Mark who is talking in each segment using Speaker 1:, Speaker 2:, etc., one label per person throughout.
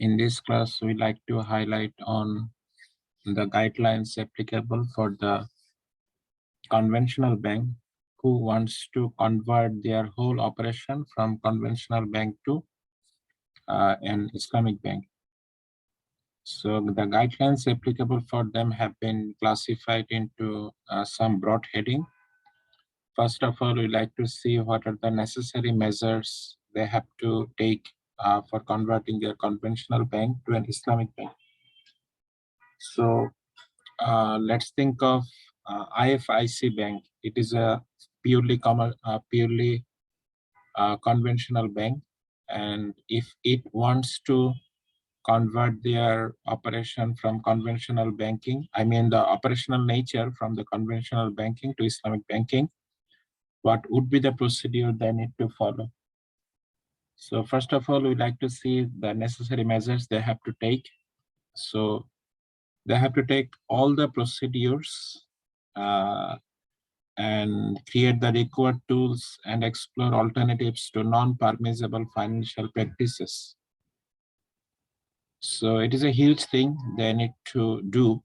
Speaker 1: In this class, we like to highlight on the guidelines applicable for the conventional bank who wants to convert their whole operation from conventional bank to an Islamic bank. So the guidelines applicable for them have been classified into some broad heading. First of all, we like to see what are the necessary measures they have to take for converting their conventional bank to an Islamic bank. So let's think of IFIC Bank. It is a purely conventional bank, and if it wants to convert their operation from conventional banking, I mean the operational nature from the conventional banking to Islamic banking, what would be the procedure they need to follow? So first of all, we like to see the necessary measures they have to take. So they have to take all the procedures and create the required tools and explore alternatives to non-permissible financial practices. So it is a huge thing they need to do.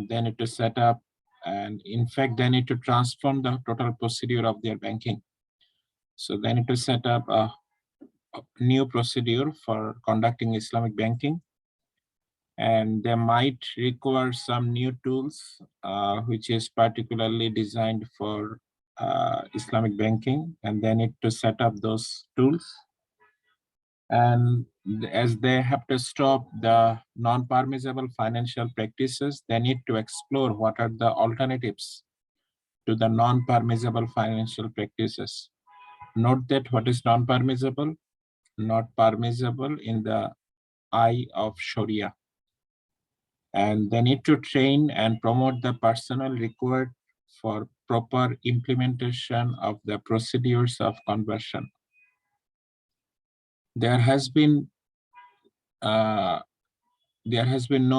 Speaker 1: They need to set up, and in fact, they need to transform the total procedure of their banking. So they need to set up a new procedure for conducting Islamic banking, and they might require some new tools, which is particularly designed for Islamic banking, and they need to set up those tools. And as they have to stop the non-permissible financial practices, they need to explore what are the alternatives to the non-permissible financial practices. Note that what is non-permissible? Not permissible in the eye of Sharia. And they need to train and promote the personnel required for proper implementation of the procedures of conversion. There has been no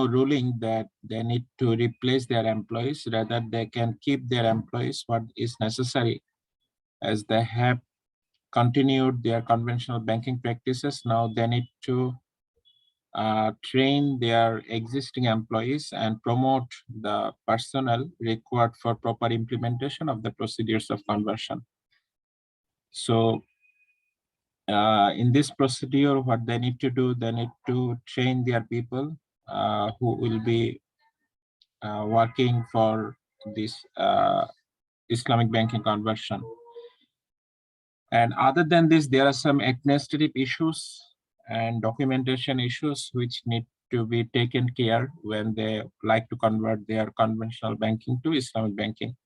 Speaker 1: ruling that they need to replace their employees. Rather, they can keep their employees what is necessary, as they have continued their conventional banking practices. Now they need to train their existing employees and promote the personnel required for proper implementation of the procedures of conversion. So in this procedure, what they need to do, they need to train their people who will be working for this Islamic banking conversion. And other than this, there are some administrative issues and documentation issues which need to be taken care when they like to convert their conventional banking to Islamic banking.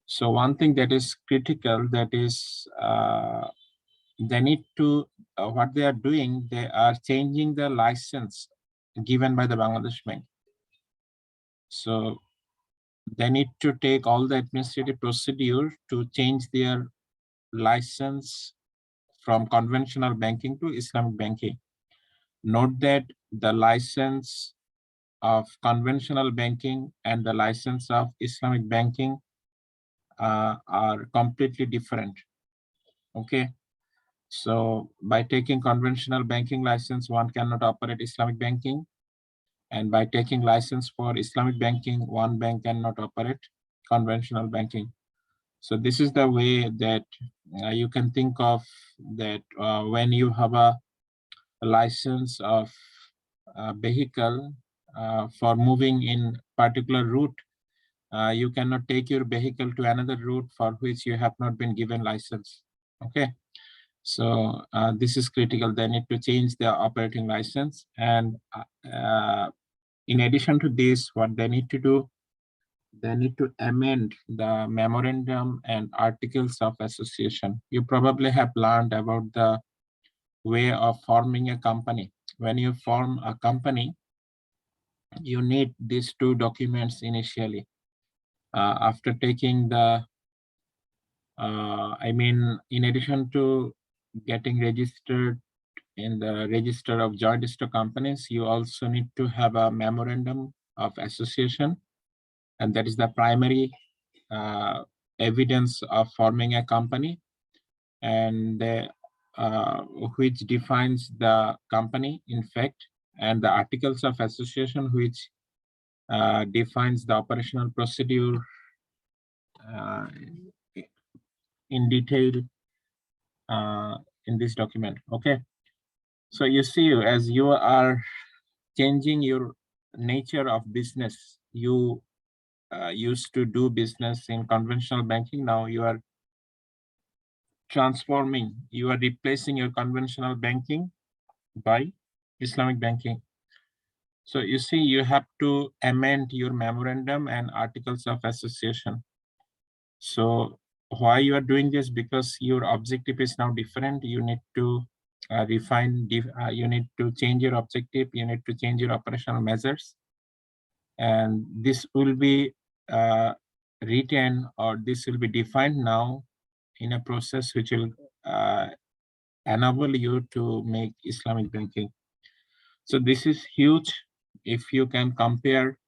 Speaker 1: So one thing that is critical, that is they need to, what they are doing, they are changing the license given by the Bangladesh Bank. So they need to take all the administrative procedure to change their license from conventional banking to Islamic banking. Note that the license of conventional banking and the license of Islamic banking are completely different. Okay, so by taking conventional banking license, one cannot operate Islamic banking, and by taking license for Islamic banking, one bank cannot operate conventional banking. So this is the way that you can think of that when you have a license of a vehicle for moving in particular route, you cannot take your vehicle to another route for which you have not been given license. Okay, so this is critical. They need to change their operating license, and in addition to this, what they need to do, they need to amend the memorandum and articles of association. You probably have learned about the way of forming a company. When you form a company, you need these two documents initially. After taking the, in addition to getting registered in the register of joint stock companies, you also need to have a memorandum of association, and that is the primary evidence of forming a company. And which defines the company, in fact, and the articles of association, which defines the operational procedure uh, in detail in this document. Okay, so you see, as you are changing your nature of business, you used to do business in conventional banking. Now you are transforming, you are replacing your conventional banking by Islamic banking. So you see, you have to amend your memorandum and articles of association. So why you are doing this? Because your objective is now different. You need to you need to change your objective. You need to change your operational measures. And this will be written, or this will be defined now in a process which will enable you to make Islamic banking. So this is huge. If you can compare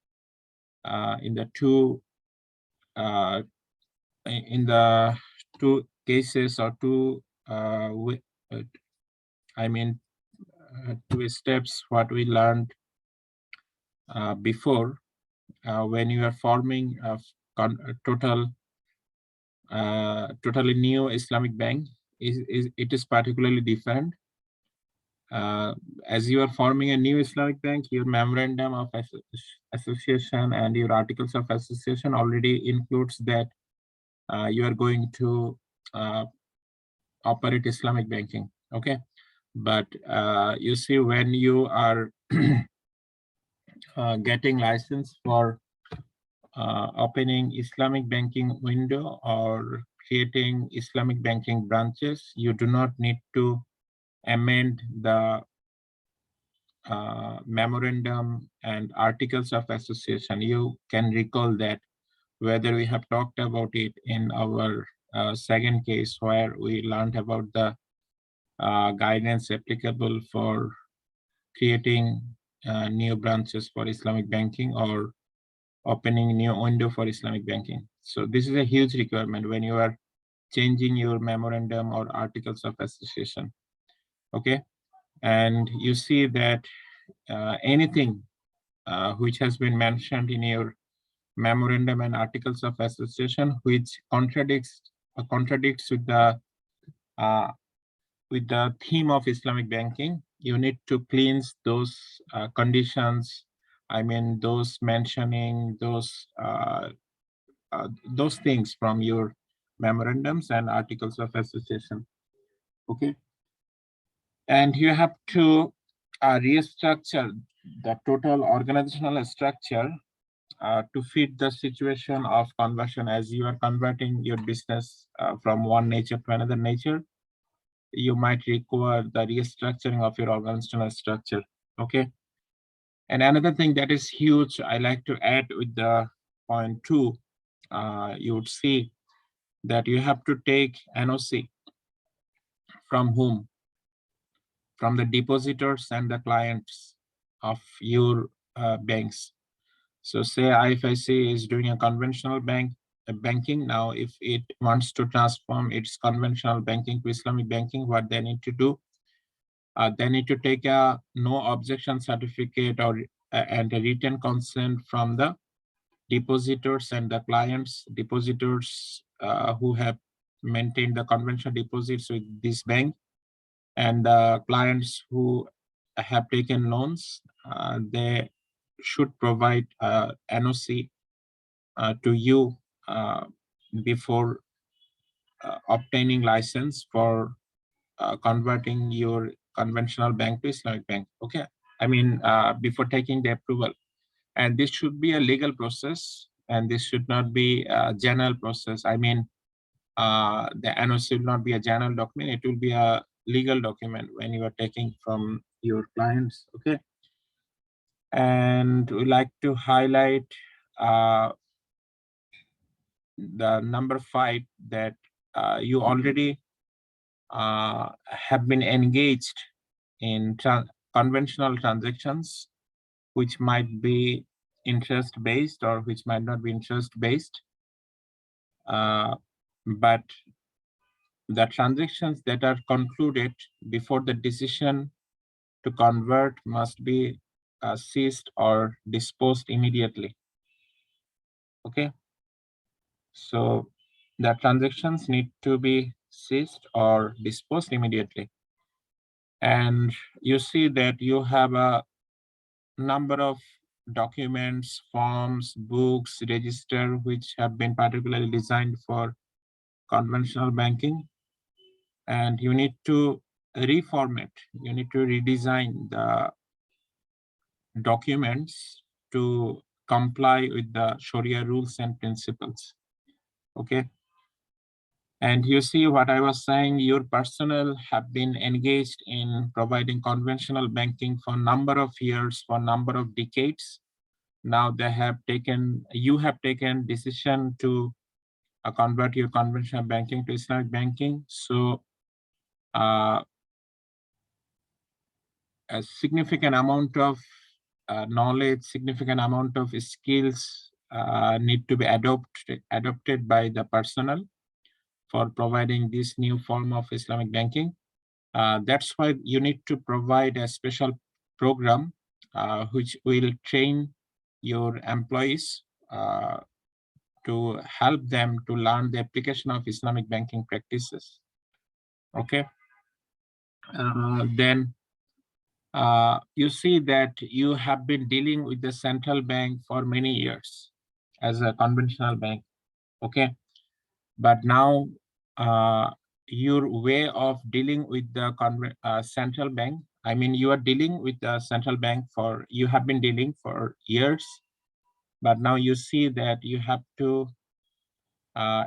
Speaker 1: in the two cases, or I mean, two steps what we learned before, when you are forming a totally new Islamic bank, it is particularly different. As you are forming a new Islamic bank, your memorandum of association and your articles of association already includes that you are going to operate Islamic banking. Okay, but you see, when you are getting license for opening Islamic banking window or creating Islamic banking branches, you do not need to amend the memorandum and articles of association. You can recall that, whether we have talked about it in our second case, where we learned about the guidance applicable for creating new branches for Islamic banking or opening new window for Islamic banking. So this is a huge requirement when you are changing your memorandum or articles of association. Okay, and you see that anything which has been mentioned in your memorandum and articles of association which contradicts with the theme of Islamic banking, you need to cleanse those conditions. I mean, those mentioning those things from your memorandums and articles of association. Okay, and you have to restructure the total organizational structure to fit the situation of conversion. As you are converting your business from one nature to another nature, you might require the restructuring of your organizational structure. Okay, and another thing that is huge, I like to add with the point 2, you would see that you have to take NOC from whom? From the depositors and the clients of your banks. So say IFIC is doing a conventional banking. Now, if it wants to transform its conventional banking to Islamic banking, what they need to do? They need to take a no objection certificate or and a written consent from the depositors and the clients. Depositors who have maintained the conventional deposits with this bank, and the clients who have taken loans, they should provide NOC to you before obtaining license for converting your conventional bank to Islamic bank. Okay, I mean, before taking the approval. And this should be a legal process, and this should not be a general process. I mean, the NOC will not be a general document, it will be a legal document when you are taking from your clients. Okay, and we like to highlight the number 5, that you already have been engaged in conventional transactions, which might be interest based or which might not be interest based, but The transactions that are concluded before the decision to convert must be ceased or disposed immediately. Okay, so the transactions need to be ceased or disposed immediately. And you see that you have a number of documents, forms, books, register, which have been particularly designed for conventional banking. And you need to reformat, you need to redesign the documents to comply with the Sharia rules and principles. Okay. And you see what I was saying, your personnel have been engaged in providing conventional banking for a number of years, for a number of decades. Now you have taken decision to convert your conventional banking to Islamic banking. So a significant amount of knowledge, significant amount of skills need to be adopted by the personnel for providing this new form of Islamic banking. That's why you need to provide a special program which will train your employees to help them to learn the application of Islamic banking practices. Okay. Then you see that you have been dealing with the central bank for many years as a conventional bank. Okay. But now your way of dealing with the central bank, I mean, you are dealing with the central bank you have been dealing for years, but now you see that you have to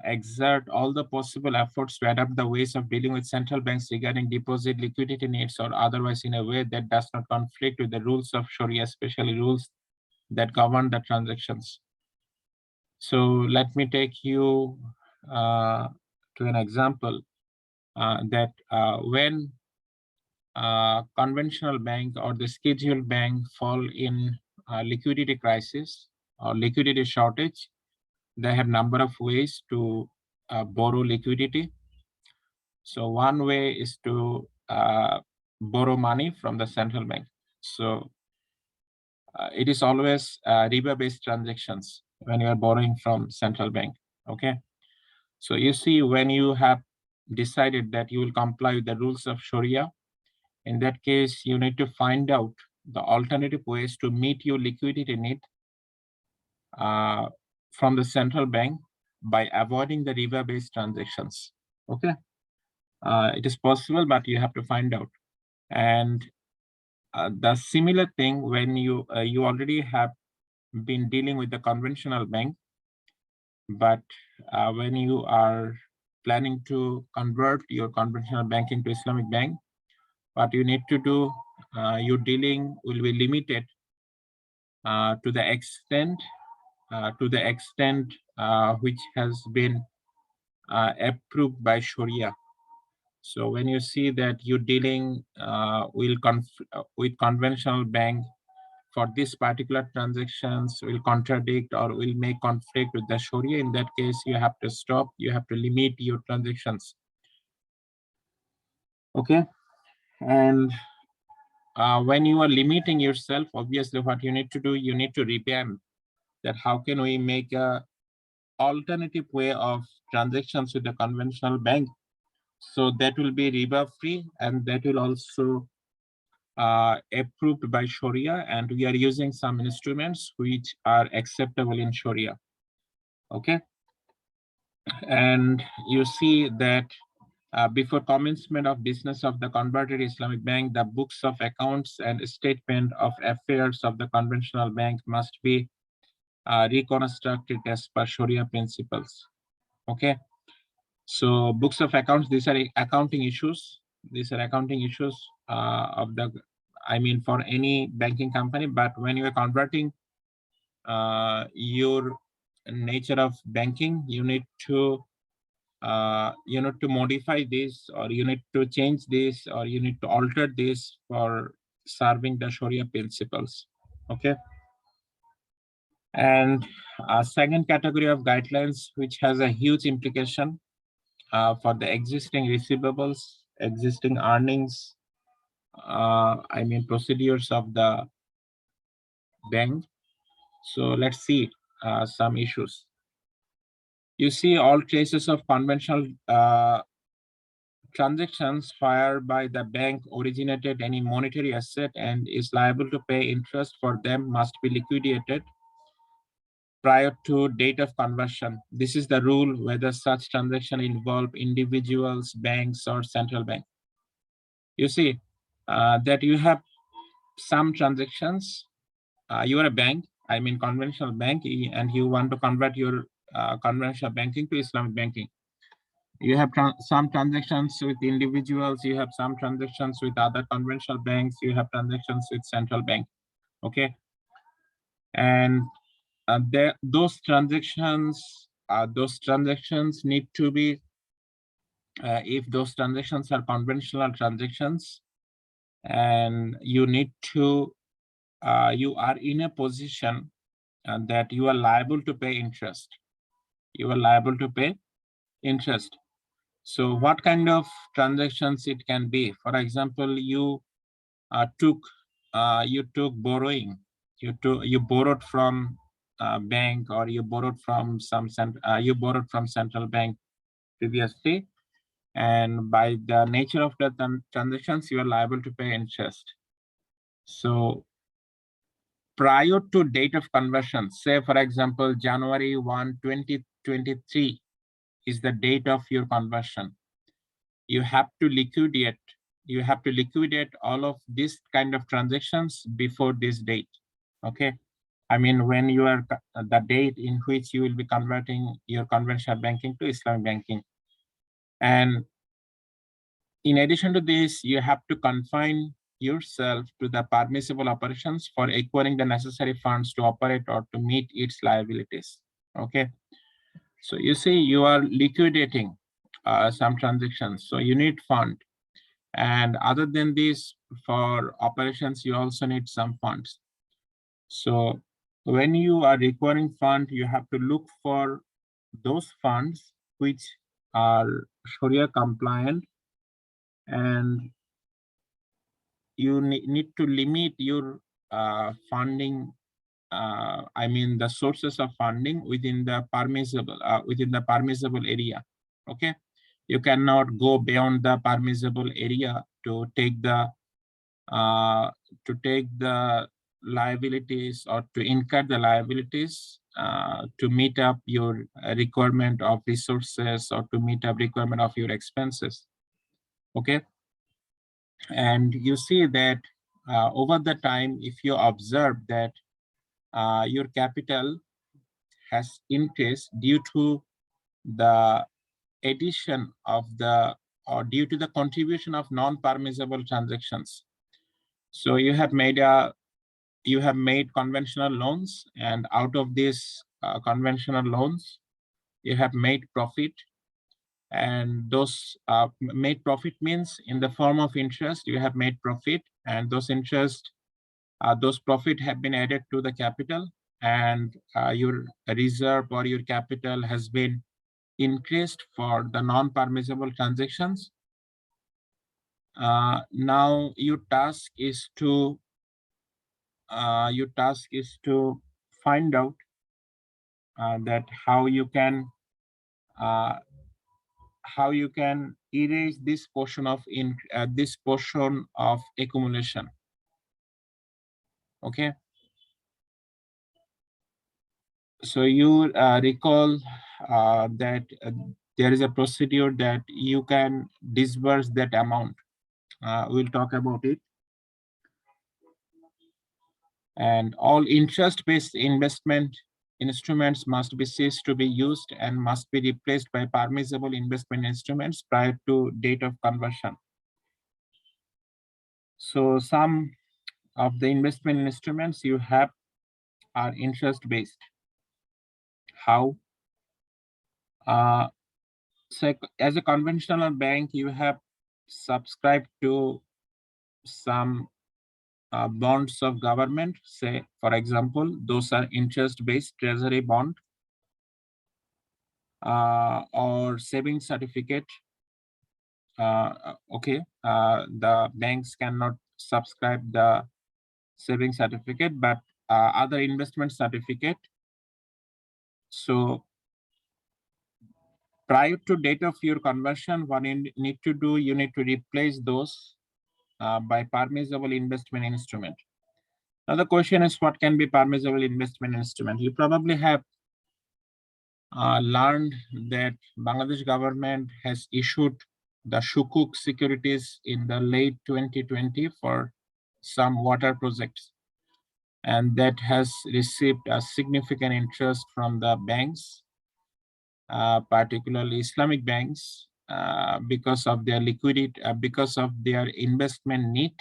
Speaker 1: exert all the possible efforts to adapt the ways of dealing with central banks regarding deposit liquidity needs or otherwise in a way that does not conflict with the rules of Sharia, especially rules that govern the transactions. So let me take you to an example that when conventional bank or the scheduled bank fall in liquidity crisis or liquidity shortage, they have number of ways to borrow liquidity. So one way is to borrow money from the central bank. So it is always riba-based transactions when you are borrowing from central bank. Okay. So you see, when you have decided that you will comply with the rules of Sharia, in that case, you need to find out the alternative ways to meet your liquidity need from the central bank by avoiding the riba-based transactions. Okay. It is possible, but you have to find out. And the similar thing when you already have been dealing with the conventional bank, but when you are planning to convert your conventional banking to Islamic bank, what you need to do, your dealing will be limited to the extent which has been approved by Sharia. So when you see that you're dealing with conventional bank for this particular transactions will contradict or will make conflict with the Sharia, in that case, you have to stop, you have to limit your transactions. Okay. And when you are limiting yourself, obviously what you need to do, you need to revamp that how can we make a alternative way of transactions with the conventional bank. So that will be riba free and that will also approved by Sharia, and we are using some instruments which are acceptable in Sharia. Okay. And you see that before commencement of business of the converted Islamic bank, the books of accounts and statement of affairs of the conventional bank must be reconstructed as per Sharia principles. Okay. So books of accounts, these are accounting issues. These are accounting issues for any banking company. But when you are converting your nature of banking, you need to modify this, or you need to change this, or you need to alter this for serving the Sharia principles. Okay. And a second category of guidelines, which has a huge implication, for the existing receivables, existing earnings, procedures of the bank. So let's see some issues. You see, all traces of conventional transactions fired by the bank originated any monetary asset and is liable to pay interest for them must be liquidated prior to date of conversion. This is the rule whether such transaction involve individuals, banks, or central bank. You see that you have some transactions. You are a bank, conventional bank, and you want to convert your conventional banking to Islamic banking. You have some transactions with individuals, you have some transactions with other conventional banks, you have transactions with central bank, okay? And those transactions need to be, if those transactions are conventional transactions, and you need to, you are in a position that you are liable to pay interest. You are liable to pay interest. So what kind of transactions it can be? For example, you took borrowing. You borrowed from bank, or you borrowed from central bank previously, and by the nature of the transactions, you are liable to pay interest. So prior to date of conversion, say for example, January 1, 2023 is the date of your conversion. You have to liquidate all of this kind of transactions before this date, okay? When you are the date in which you will be converting your conventional banking to Islamic banking. And in addition to this, you have to confine yourself to the permissible operations for acquiring the necessary funds to operate or to meet its liabilities, okay? So you see, you are liquidating some transactions, so you need fund. And other than this, for operations, you also need some funds. So when you are requiring fund, you have to look for those funds which are Sharia compliant, and you need to limit your funding, the sources of funding within the permissible area, okay? You cannot go beyond the permissible area to take the liabilities, or to incur the liabilities to meet up your requirement of resources, or to meet up requirement of your expenses, okay? And you see that over the time, if you observe that your capital has increased due to the addition of or due to the contribution of non-permissible transactions. So you have made conventional loans, and out of these conventional loans, you have made profit. And those made profit means in the form of interest, you have made profit, and those profit have been added to the capital, and your reserve or your capital has been increased for the non-permissible transactions. Now your task is to find out that how you can erase this portion of accumulation, okay? So you recall that there is a procedure that you can disburse that amount. We'll talk about it. And all interest-based investment instruments must be ceased to be used and must be replaced by permissible investment instruments prior to date of conversion. So some of the investment instruments you have are interest-based. How? So as a conventional bank, you have subscribed to some bonds of government. Say, for example, those are interest-based treasury bond. or savings certificate. Okay, the banks cannot subscribe the savings certificate, but other investment certificate. So prior to date of your conversion, what you need to do, you need to replace those by permissible investment instrument. Now the question is, what can be permissible investment instrument? You probably have learned that Bangladesh government has issued the Sukuk securities in the late 2020 for some water projects, and that has received a significant interest from the banks, particularly Islamic banks, because of their liquidity, because of their investment need.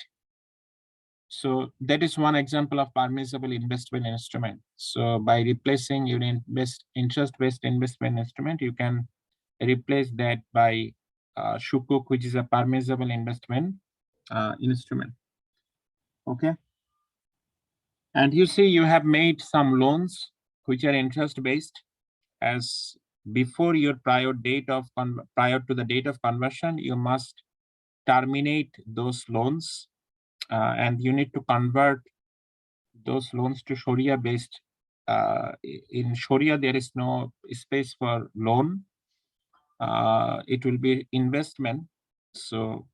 Speaker 1: So that is one example of permissible investment instrument. So by replacing your interest-based investment instrument, you can replace that by Sukuk, which is a permissible investment instrument. Okay. And you see, you have made some loans which are interest-based. As before your prior to the date of conversion, you must terminate those loans, and you need to convert those loans to Sharia based. In Sharia, there is no space for loan. It will be investment. So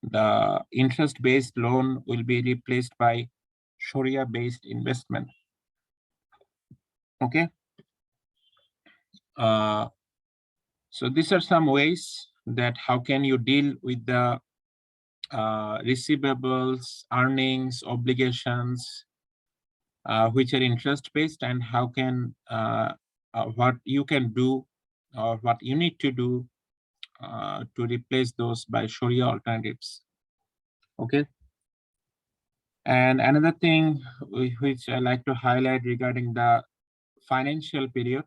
Speaker 1: the interest based loan will be replaced by Sharia based investment. Okay. So these are some ways that how can you deal with the receivables, earnings, obligations, which are interest based, and how can what you can do or what you need to do to replace those by Sharia alternatives. Okay. And another thing which I like to highlight regarding the financial period,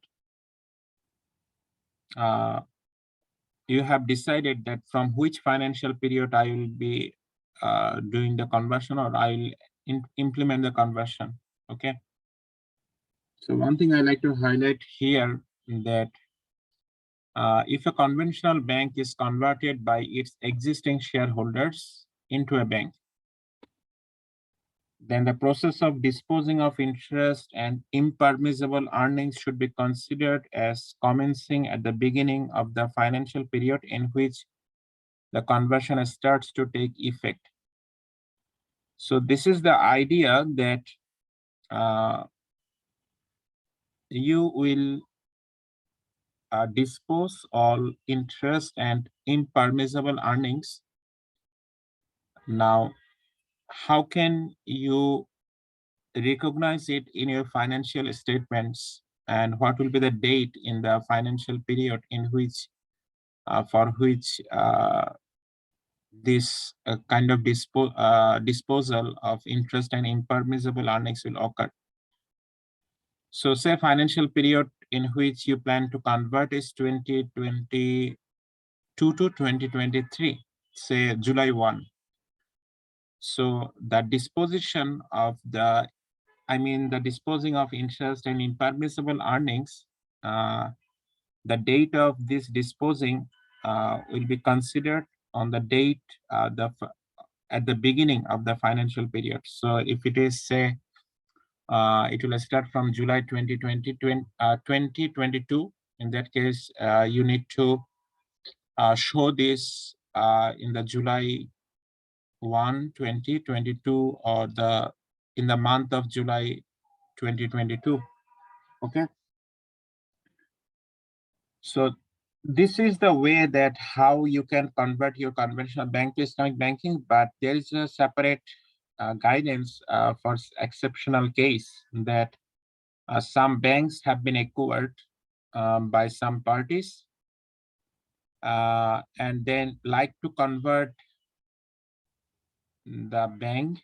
Speaker 1: you have decided that from which financial period I will be doing the conversion, or I will implement the conversion. Okay. So one thing I like to highlight here that if a conventional bank is converted by its existing shareholders into a bank, then the process of disposing of interest and impermissible earnings should be considered as commencing at the beginning of the financial period in which the conversion starts to take effect. So this is the idea that you will dispose all interest and impermissible earnings. Now, how can you recognize it in your financial statements, and what will be the date in the financial period in which for which this kind of disposal of interest and impermissible earnings will occur? So say financial period in which you plan to convert is 2022 to 2023, say July 1. So the disposition of the disposing of interest and impermissible earnings, the date of this disposing will be considered on the date at the beginning of the financial period. So if it is, say, it will start from July 2022. In that case, you need to show this in the July 1, 2022, or in the month of July 2022. Okay. So this is the way that how you can convert your conventional bank to Islamic banking, but there is a separate guidance for exceptional case that some banks have been acquired by some parties and then like to convert the bank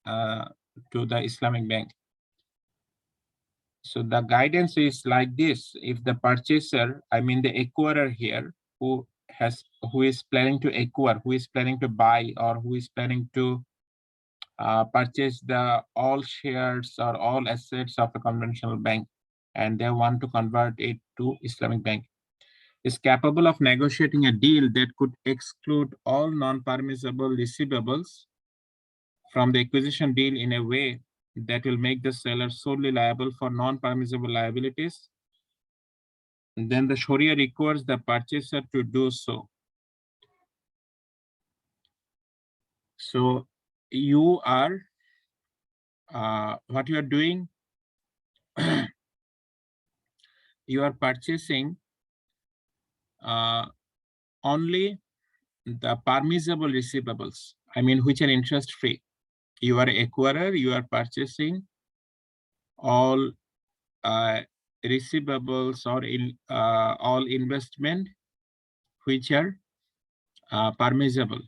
Speaker 1: to the Islamic bank. So the guidance is like this: if the purchaser, the acquirer here, who is planning to acquire, who is planning to buy, or who is planning to purchase the all shares or all assets of a conventional bank, and they want to convert it to Islamic bank. is capable of negotiating a deal that could exclude all non-permissible receivables from the acquisition deal in a way that will make the seller solely liable for non-permissible liabilities, then the Sharia requires the purchaser to do so. So you are, what you are doing, you are purchasing only the permissible receivables, I mean, which are interest free. You are acquirer, you are purchasing all receivables or all investment which are permissible,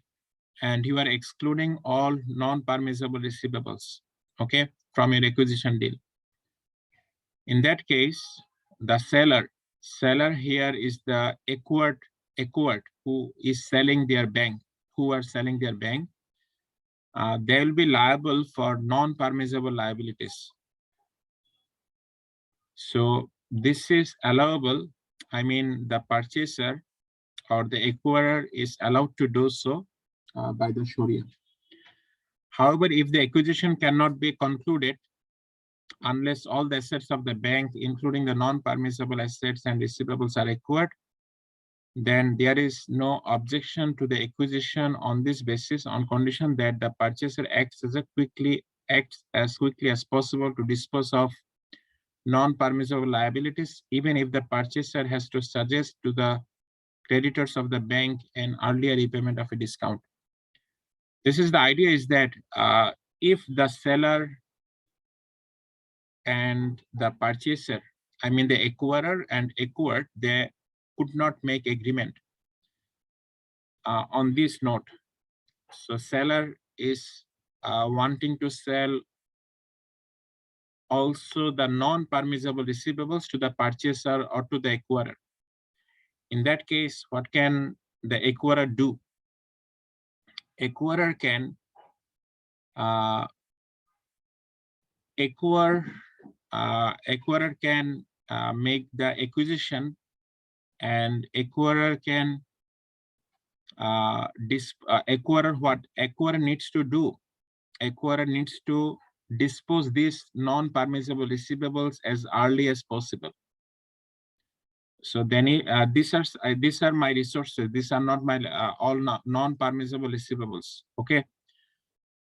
Speaker 1: and you are excluding all non-permissible receivables, okay, from your acquisition deal. In that case, the seller here is the acquired who is selling their bank, who are selling their bank. They will be liable for non-permissible liabilities. So this is allowable. I mean, the purchaser or the acquirer is allowed to do so by the Sharia. However, if the acquisition cannot be concluded unless all the assets of the bank, including the non-permissible assets and receivables, are acquired, then there is no objection to the acquisition on this basis, on condition that the purchaser acts as quickly as possible to dispose of non-permissible liabilities, even if the purchaser has to suggest to the creditors of the bank an earlier repayment of a discount. This is the idea, is that if the seller and the purchaser, I mean the acquirer and acquired, they could not make agreement on this note. So seller is wanting to sell also the non-permissible receivables to the purchaser or to the acquirer. In that case, what can the acquirer do? Acquirer can acquirer can make the acquisition, and acquirer can what acquirer needs to do. Acquirer needs to dispose these non-permissible receivables as early as possible. So then these are my resources. These are not my all non-permissible receivables. Okay.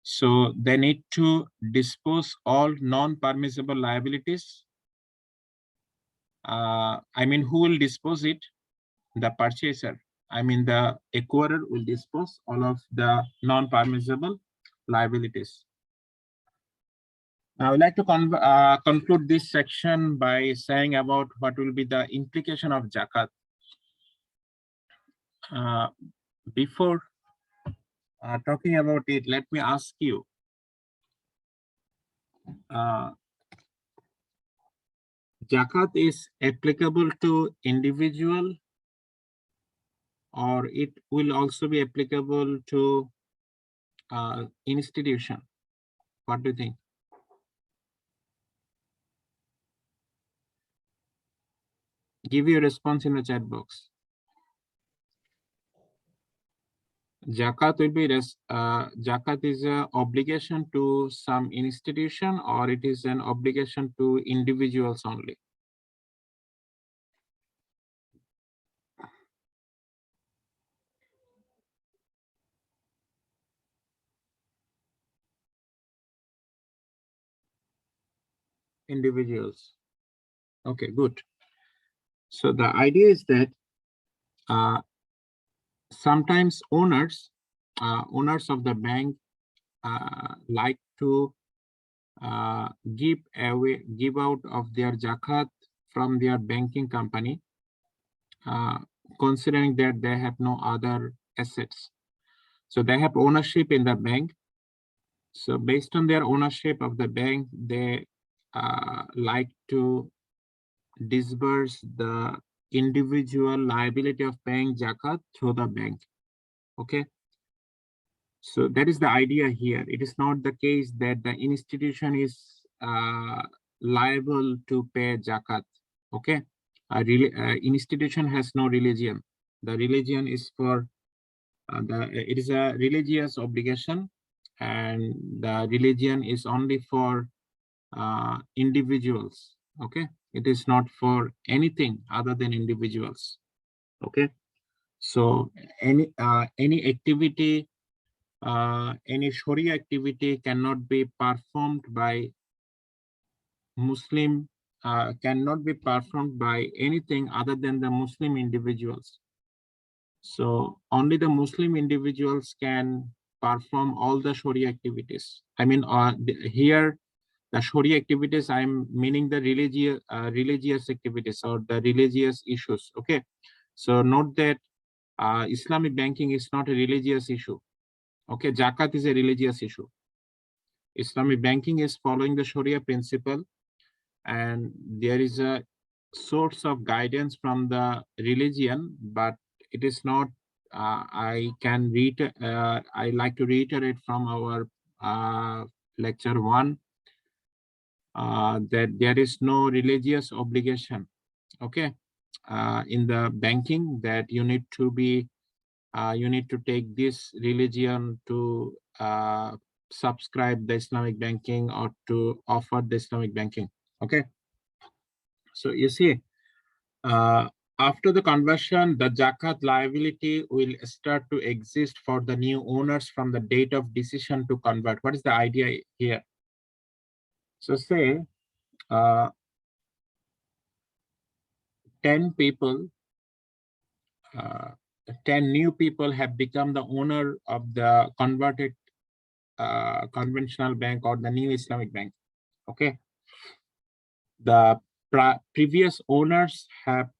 Speaker 1: So they need to dispose all non-permissible liabilities. I mean, who will dispose it? The purchaser. I mean, the acquirer will dispose all of the non-permissible liabilities. I would like to conclude this section by saying about what will be the implication of zakat. Before talking about it, let me ask you, zakat is applicable to individual, or it will also be applicable to institution? What do you think? Give your response in the chat box. Zakat will be zakat is an obligation to some institution, or it is an obligation to individuals only? Individuals. Okay, good. So the idea is that sometimes owners of the bank like to give out of their zakat from their banking company, considering that they have no other assets. So they have ownership in the bank. So based on their ownership of the bank, they like to disburse the individual liability of paying zakat through the bank. Okay. So that is the idea here. It is not the case that the institution is liable to pay zakat. Okay. institution has no religion. The religion is for it is a religious obligation, and the religion is only for individuals. Okay, it is not for anything other than individuals. Okay, so any activity, any Sharia activity cannot be performed by Muslim, cannot be performed by anything other than the Muslim individuals. So only the Muslim individuals can perform all the Sharia activities. I mean, here the Sharia activities, I'm meaning the religious activities or the religious issues. Okay, so note that Islamic banking is not a religious issue. Okay, Zakat is a religious issue. Islamic banking is following the Sharia principle, and there is a source of guidance from the religion, but it is not. I like to reiterate from our lecture 1 that there is no religious obligation. Okay, in the banking, that you need to take this religion to subscribe the Islamic banking or to offer the Islamic banking. Okay, so you see, after the conversion, the zakat liability will start to exist for the new owners from the date of decision to convert. What is the idea here? So say 10 people, uh, 10 new people have become the owner of the converted conventional bank or the new Islamic bank. Okay, the previous owners have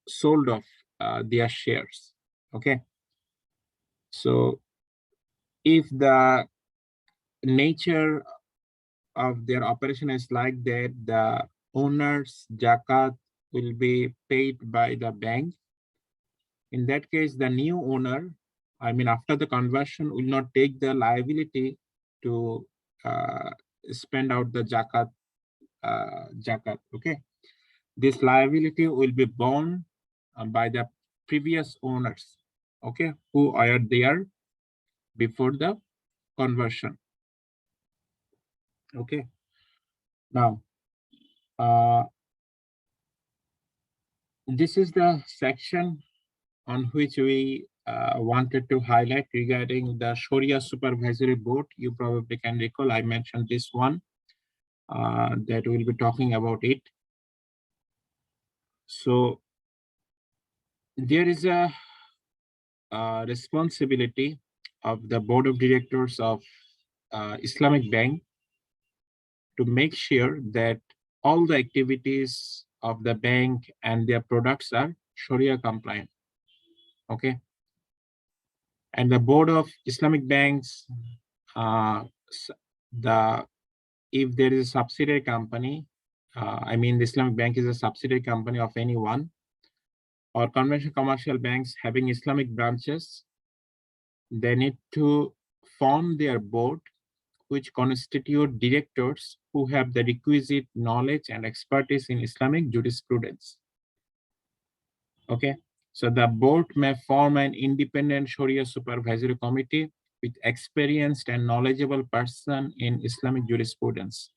Speaker 1: sold off their shares. Okay, so if the nature of their operation is like that, the owner's zakat will be paid by the bank. In that case, the new owner, I mean, after the conversion, will not take the liability to uh, spend out the zakat. Okay, this liability will be borne by the previous owners. Okay, who are there before the conversion. Okay, now this is the section on which we wanted to highlight regarding the Sharia Supervisory Board. You probably can recall I mentioned this one, that we'll be talking about it. So there is a responsibility of the Board of Directors of Islamic Bank to make sure that all the activities of the bank and their products are Sharia compliant. Okay, and the Board of Islamic Banks, the if there is a subsidiary company, I mean the Islamic Bank is a subsidiary company of anyone, or conventional commercial banks having Islamic branches, they need to form their board, which constitute directors who have the requisite knowledge and expertise in Islamic jurisprudence. Okay, so the board may form an independent Sharia supervisory committee with experienced and knowledgeable person in Islamic jurisprudence.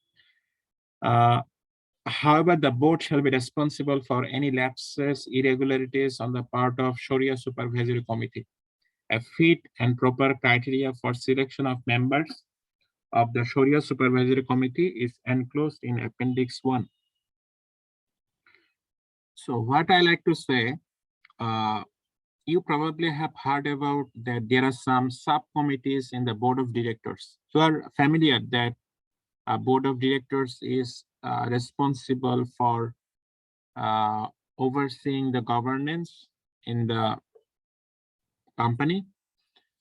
Speaker 1: However, the board shall be responsible for any lapses, irregularities on the part of Sharia Supervisory Committee. A fit and proper criteria for selection of members of the Sharia Supervisory Committee is enclosed in Appendix 1. So what I like to say, you probably have heard about that there are some subcommittees in the board of directors. You are familiar that a board of directors is responsible for overseeing the governance in the company,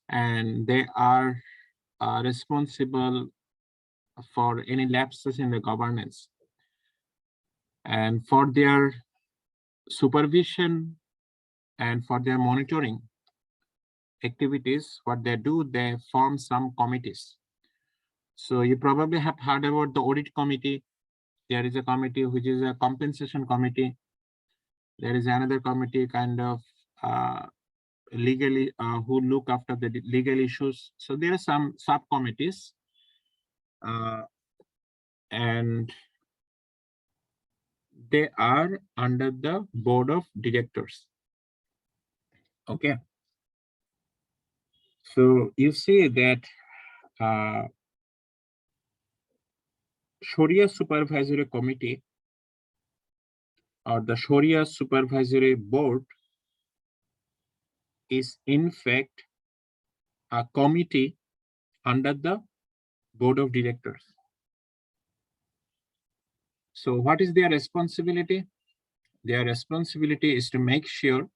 Speaker 1: and they are responsible for any lapses in the governance. And for their supervision and for their monitoring activities, what they do, they form some committees. So you probably have heard about the audit committee. There is a committee which is a compensation committee. There is another committee kind of legally who look after the legal issues. So there are some subcommittees, and they are under the board of directors. Okay. So you see that Sharia Supervisory Committee or the Sharia Supervisory Board is in fact a committee under the board of directors. So what is their responsibility? Their responsibility is to make sure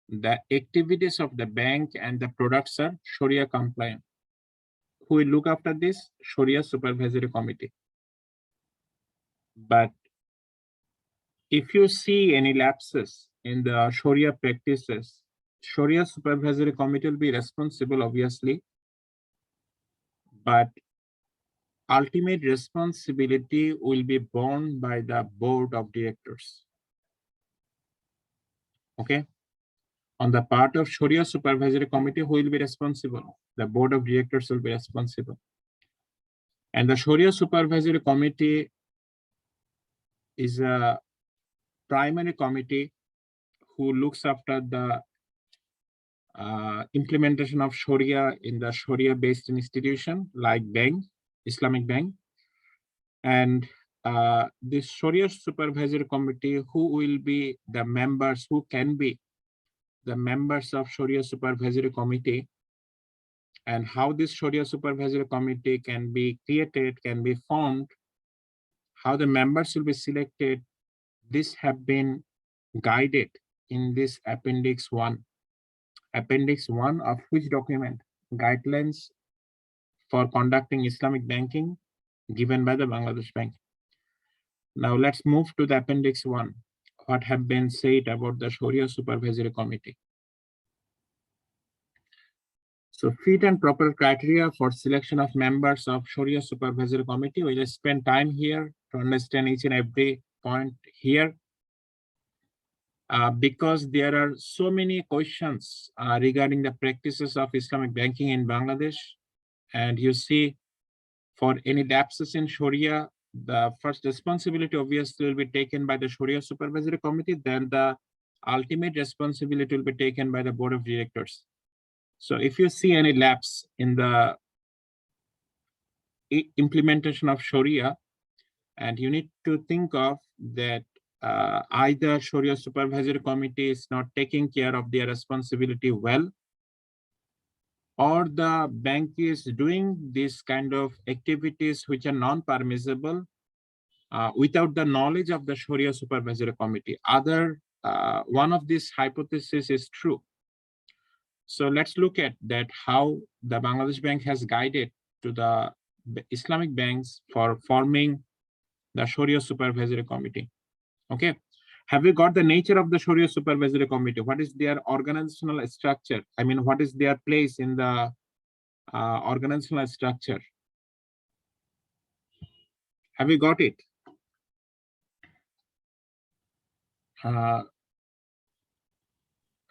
Speaker 1: the activities of the bank and the products are Sharia compliant. Who will look after this? Sharia Supervisory Committee. But if you see any lapses in the Sharia practices, Sharia Supervisory Committee will be responsible, obviously, but ultimate responsibility will be borne by the board of directors. Okay. On the part of Sharia Supervisory Committee, who will be responsible? The board of directors will be responsible. And the Sharia Supervisory Committee is a primary committee who looks after the implementation of Sharia in the Sharia-based institution like bank, Islamic Bank. And this Sharia Supervisory Committee, who will be the members, who can be the members of Sharia Supervisory Committee, and how this Sharia Supervisory Committee can be created, can be formed, how the members will be selected, this have been guided in this Appendix 1. Appendix 1 of which document? Guidelines for conducting Islamic banking given by the Bangladesh Bank. Now let's move to the Appendix 1. What have been said about the Sharia Supervisory Committee? So fit and proper criteria for selection of members of Sharia Supervisory Committee. We'll spend time here to understand each and every point here. Because there are so many questions regarding the practices of Islamic banking in Bangladesh. And you see, for any lapses in Sharia, the first responsibility obviously will be taken by the Sharia Supervisory Committee, then the ultimate responsibility will be taken by the board of directors. So if you see any lapse in the implementation of Sharia, and you need to think of that either Sharia Supervisory Committee is not taking care of their responsibility well, or the bank is doing this kind of activities which are non-permissible without the knowledge of the Sharia Supervisory Committee. One of these hypotheses is true. So let's look at that, how the Bangladesh Bank has guided to the Islamic banks for forming the Sharia Supervisory Committee. Okay. Have we got the nature of the Sharia Supervisory Committee? What is their organizational structure? I mean, what is their place in the organizational structure? Have we got it?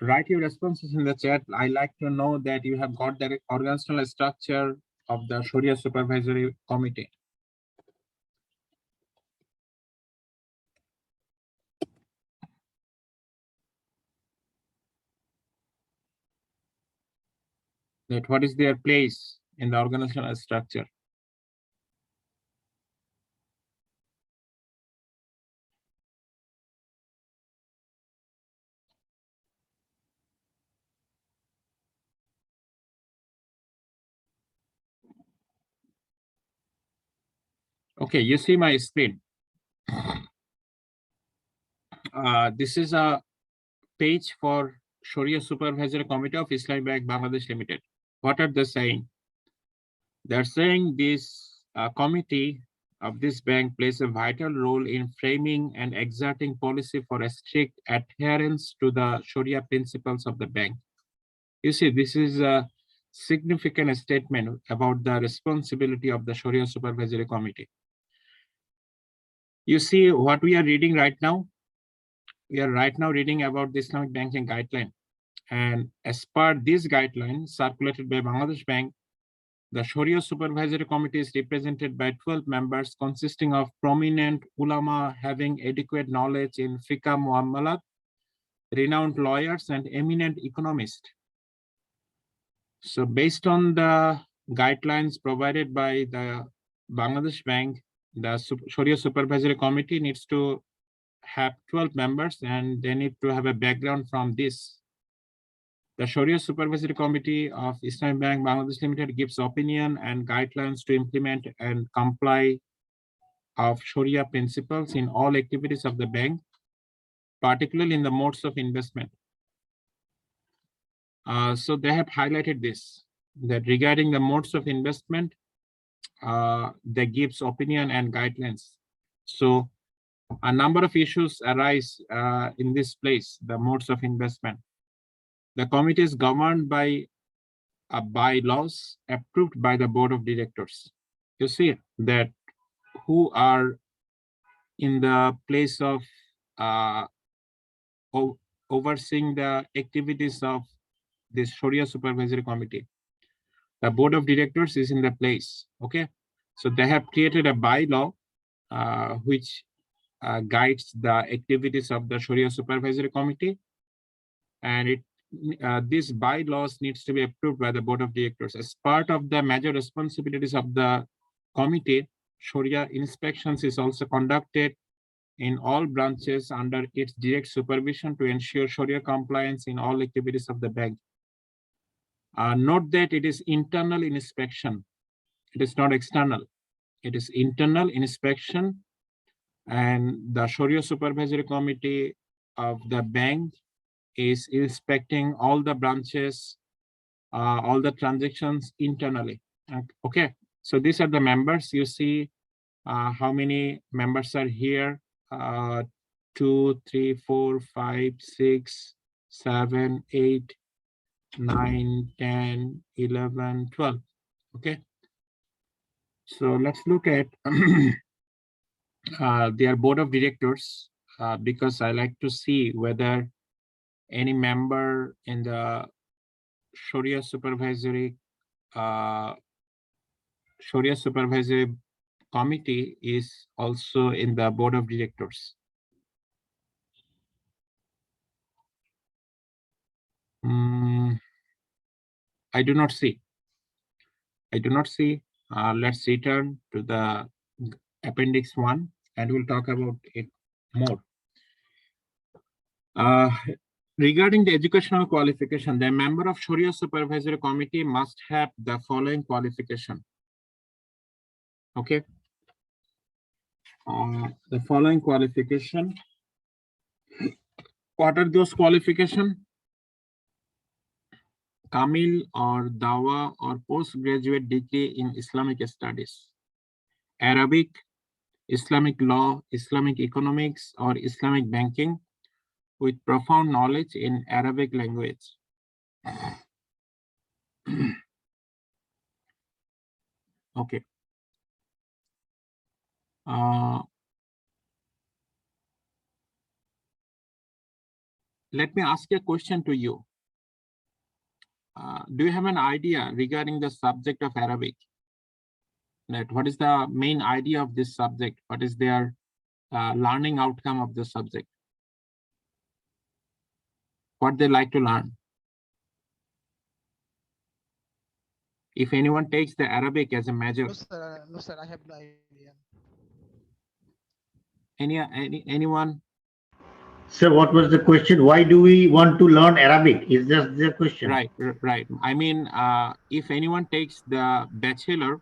Speaker 1: Write your responses in the chat. I like to know that you have got the organizational structure of the Sharia Supervisory Committee. That what is their place in the organizational structure? Okay, you see my screen. This is a page for Sharia Supervisory Committee of Islamic Bank Bangladesh Limited. What are they saying? They're saying this committee of this bank plays a vital role in framing and exerting policy for a strict adherence to the Sharia principles of the bank. You see, this is a significant statement about the responsibility of the Sharia Supervisory Committee. You see what we are reading right now? We are right now reading about the Islamic banking guideline. And as per this guideline circulated by Bangladesh Bank, the Sharia Supervisory Committee is represented by 12 members consisting of prominent ulama having adequate knowledge in fiqh muamalat, renowned lawyers, and eminent economists. So based on the guidelines provided by the Bangladesh Bank, the Sharia Supervisory Committee needs to have 12 members and they need to have a background from this. The Sharia Supervisory Committee of Islamic Bank Bangladesh Limited gives opinion and guidelines to implement and comply of Sharia principles in all activities of the bank, particularly in the modes of investment. So they have highlighted this, that regarding the modes of investment, they gives opinion and guidelines. So a number of issues arise in this place, the modes of investment. The committee is governed by bylaws approved by the board of directors. You see that who are in the place of overseeing the activities of this Sharia Supervisory Committee. The board of directors is in the place, okay? So they have created a bylaw which guides the activities of the Sharia Supervisory Committee, and these bylaws needs to be approved by the board of directors. As part of the major responsibilities of the committee, Sharia inspections is also conducted in all branches under its direct supervision to ensure Sharia compliance in all activities of the bank. Note that it is internal inspection. It is not external. It is internal inspection, and the Sharia Supervisory Committee of the bank is inspecting all the branches, all the transactions internally. Okay, so these are the members. You see how many members are here. 2, 3, 4, 5, 6, 7, 8, 9, 10, 11, 12. Okay. So let's look at their board of directors because I like to see whether any member in the Sharia Supervisory Committee is also in the board of directors. I do not see. Let's return to the appendix 1 and we'll talk about it more. Regarding the educational qualification, the member of Sharia Supervisory Committee must have the following qualification. Okay. The following qualification. What are those qualifications? Kamil or Dawa or postgraduate degree in Islamic studies, Arabic, Islamic law, Islamic economics, or Islamic banking with profound knowledge in Arabic language. Okay. Let me ask a question to you. Do you have an idea regarding the subject of Arabic? That what is the main idea of this subject? What is their learning outcome of the subject? What they like to learn? If anyone takes the Arabic as a major.
Speaker 2: No, sir, I have no idea.
Speaker 1: Anyone?
Speaker 3: Sir, what was the question? Why do we want to learn Arabic? Is that the question?
Speaker 1: Right. I mean, if anyone takes the bachelor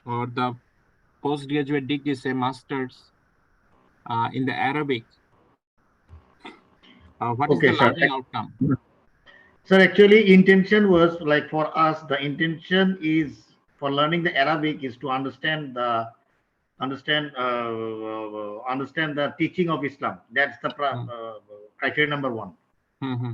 Speaker 1: or the postgraduate degree, say masters in the Arabic, what is the learning outcome?
Speaker 3: Sir, actually, intention was like for us, the intention is for learning the Arabic is to understand the teaching of Islam. That's the criteria number 1.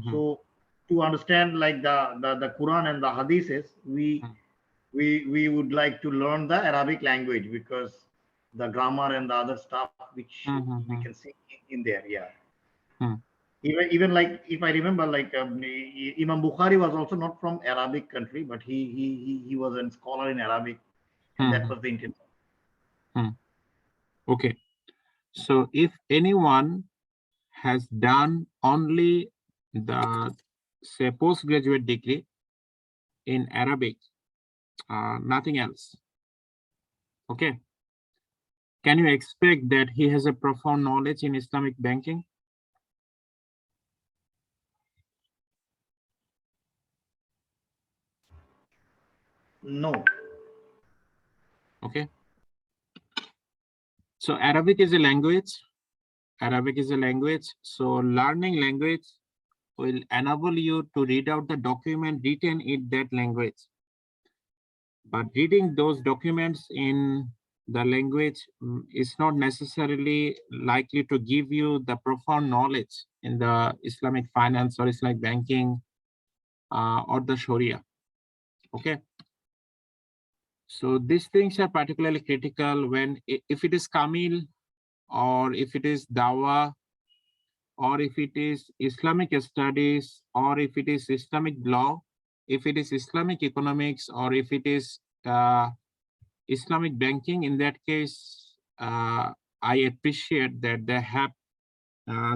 Speaker 3: So to understand like the Quran and the Hadiths, we would like to learn the Arabic language because the grammar and the other stuff which we can see in there. Yeah. Even like if I remember, like Imam Bukhari was also not from Arabic country, but he was a scholar in Arabic, and that was the intention.
Speaker 1: Okay. So if anyone has done only the, say, postgraduate degree in Arabic, nothing else, okay, can you expect that he has a profound knowledge in Islamic banking?
Speaker 3: No.
Speaker 1: Okay. So Arabic is a language. Arabic is a language. So learning language will enable you to read out the document written in that language. But reading those documents in the language is not necessarily likely to give you the profound knowledge in the Islamic finance or Islamic banking or the Sharia. Okay. So these things are particularly critical when, if it is Kamil, or if it is Dawa, or if it is Islamic studies, or if it is Islamic law, if it is Islamic economics, or if it is Islamic banking. In that case, I appreciate that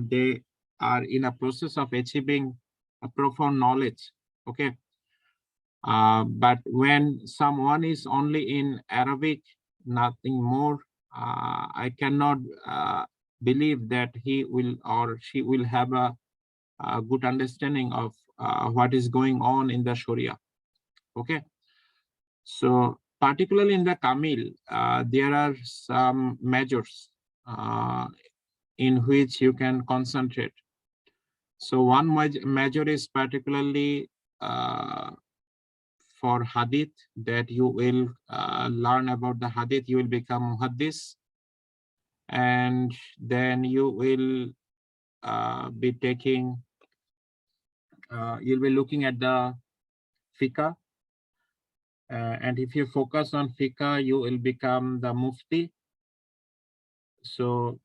Speaker 1: they are in a process of achieving a profound knowledge. Okay. But when someone is only in Arabic, nothing more, I cannot believe that he will or she will have a good understanding of what is going on in the Sharia. Okay. So particularly in the Kamil, there are some measures in which you can concentrate. So one measure is particularly for hadith, that you will learn about the hadith, you will become muhaddis, and then you will be taking, you'll be looking at the fiqh, and if you focus on fiqh, you will become the mufti. So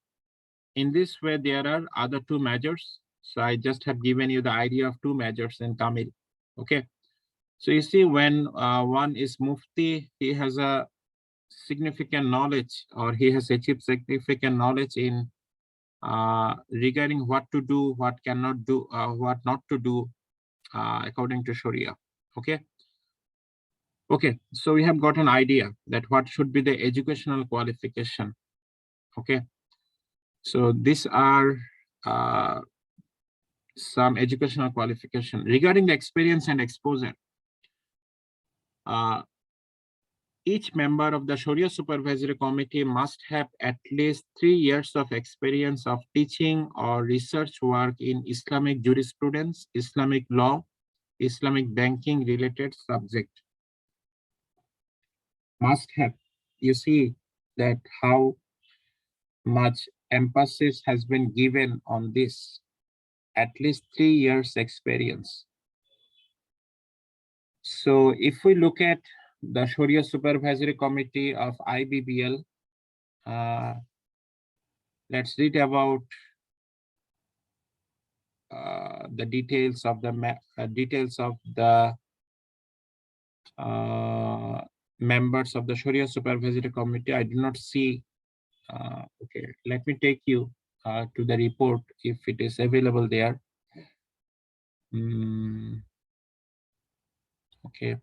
Speaker 1: in this way, there are other two measures. So I just have given you the idea of two measures in Tamil. Okay. So you see, when one is mufti, he has a significant knowledge, or he has achieved significant knowledge in regarding what to do, what cannot do, what not to do according to Sharia. Okay. Okay. So we have got an idea that what should be the educational qualification. Okay. So these are some educational qualification. Regarding the experience and exposure, each member of the Sharia Supervisory Committee must have at least 3 years of experience of teaching or research work in Islamic jurisprudence, Islamic law, Islamic banking related subject. Must have. You see that how much emphasis has been given on this. At least 3 years experience. So if we look at the Sharia Supervisory Committee of IBBL, let's read about the details of the members of the Sharia Supervisory Committee. I do not see. Okay, let me take you to the report if it is available there. Okay,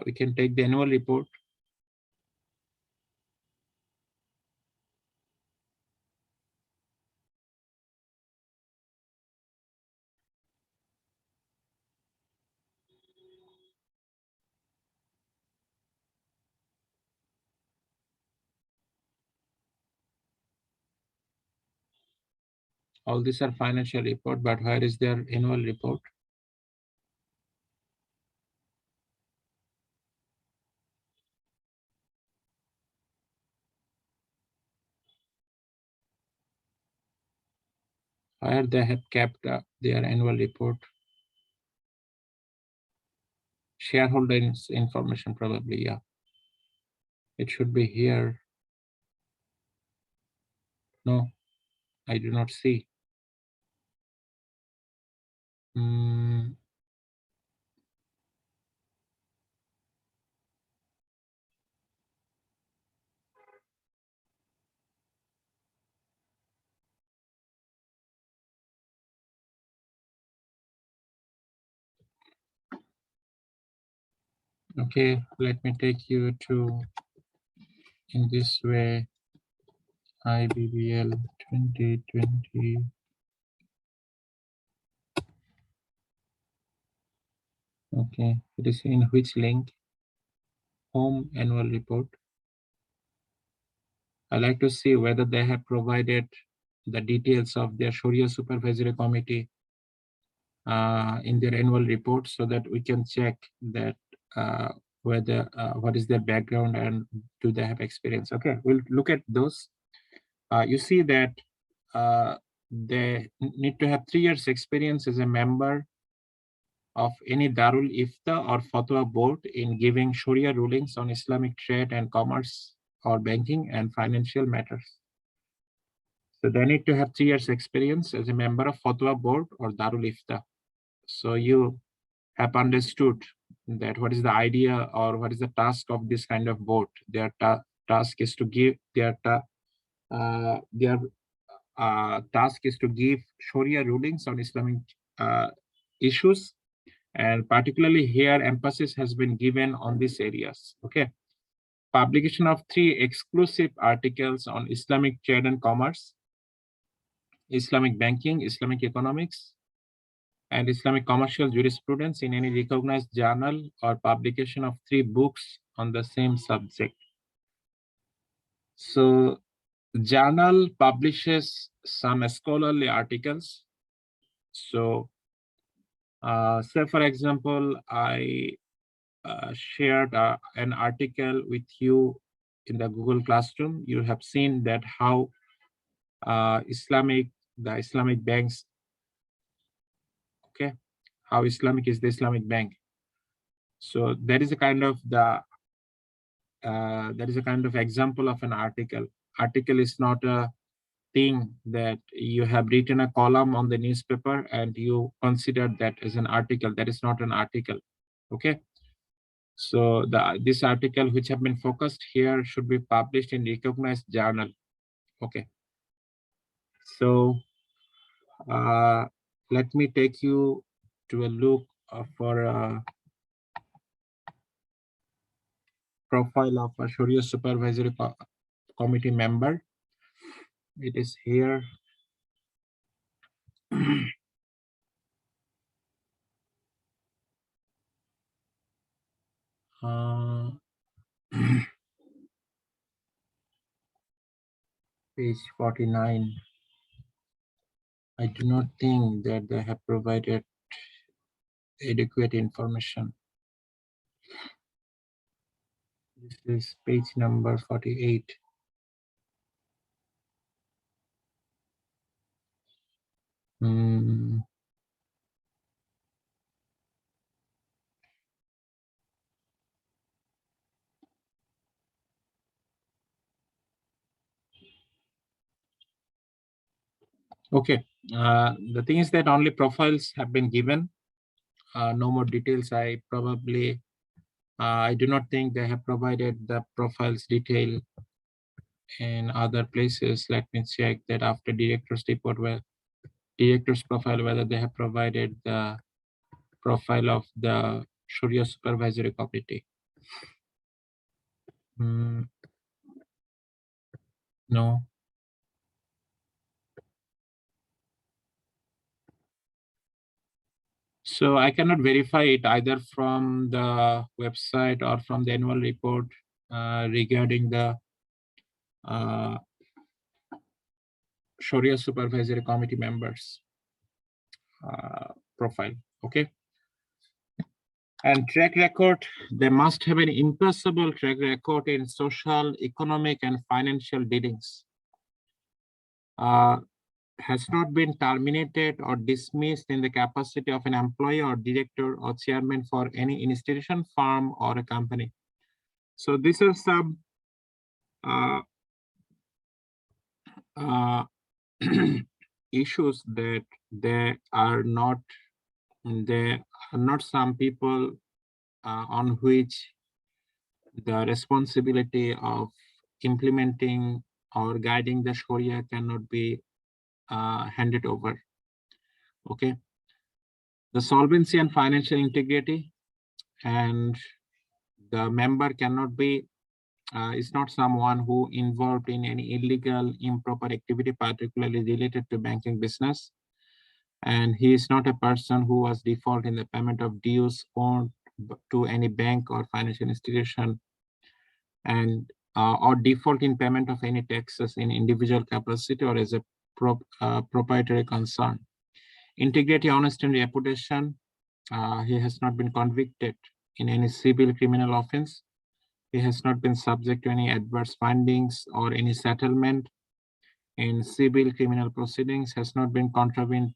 Speaker 1: we can take the annual report. All these are financial report, but where is their annual report? Where they have kept their annual report? Shareholders information, probably, yeah. It should be here. No, I do not see. Mm. Okay, let me take you to, in this way, IBBL 2020. Okay, it is in which link? Home annual report. I like to see whether they have provided the details of their Sharia Supervisory Committee in their annual report, so that we can check that whether what is their background and do they have experience. Okay, we'll look at those. You see that they need to have 3 years experience as a member of any Darul Ifta or Fatwa board in giving Sharia rulings on Islamic trade and commerce or banking and financial matters. So they need to have 3 years experience as a member of Fatwa board or Darul Ifta. So you have understood that what is the idea or what is the task of this kind of board. Their task is to give task is to give Sharia rulings on Islamic issues, and particularly here emphasis has been given on these areas. Okay, publication of 3 exclusive articles on Islamic trade and commerce, Islamic banking, Islamic economics, and Islamic commercial jurisprudence in any recognized journal, or publication of 3 books on the same subject. So journal publishes some scholarly articles. So say for example, I shared an article with you in the Google Classroom. You have seen that how the Islamic banks, okay, how Islamic is the Islamic bank. So that is a kind of example of an article. Article is not a thing that you have written a column on the newspaper and you consider that as an article. That is not an article. Okay. So this article which have been focused here should be published in recognized journal. Okay. So let me take you to a look for a profile of a Sharia Supervisory Committee member. It is here. Page 49. I do not think that they have provided adequate information. This is page number 48. Okay, the thing is that only profiles have been given. No more details. I do not think they have provided the profiles detail in other places. Let me check that after director's report, director's profile, whether they have provided the profile of the Sharia Supervisory Committee. No. So I cannot verify it either from the website or from the annual report regarding the Sharia Supervisory Committee members profile. Okay. And track record, they must have an impossible track record in social, economic, and financial dealings. Has not been terminated or dismissed in the capacity of an employee or director or chairman for any institution, firm, or a company. So these are some issues that they are not There are not some people on which the responsibility of implementing or guiding the Sharia cannot be handed over. Okay. The solvency and financial integrity, and the member cannot be is not someone who involved in any illegal, improper activity, particularly related to banking business. And he is not a person who was default in the payment of dues owed to any bank or financial institution, and or default in payment of any taxes in individual capacity or as a proprietary concern. Integrity, honesty, and reputation. He has not been convicted in any civil criminal offense. He has not been subject to any adverse findings or any settlement in civil criminal proceedings, has not been contravened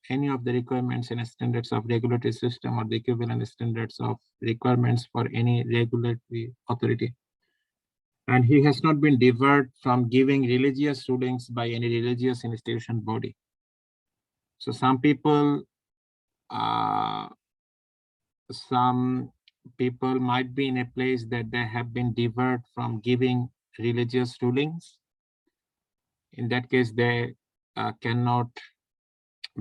Speaker 1: any of the requirements and standards of regulatory system or the equivalent standards of requirements for any regulatory authority. And he has not been debarred from giving religious rulings by any religious institution body. So some people might be in a place that they have been debarred from giving religious rulings. In that case, they cannot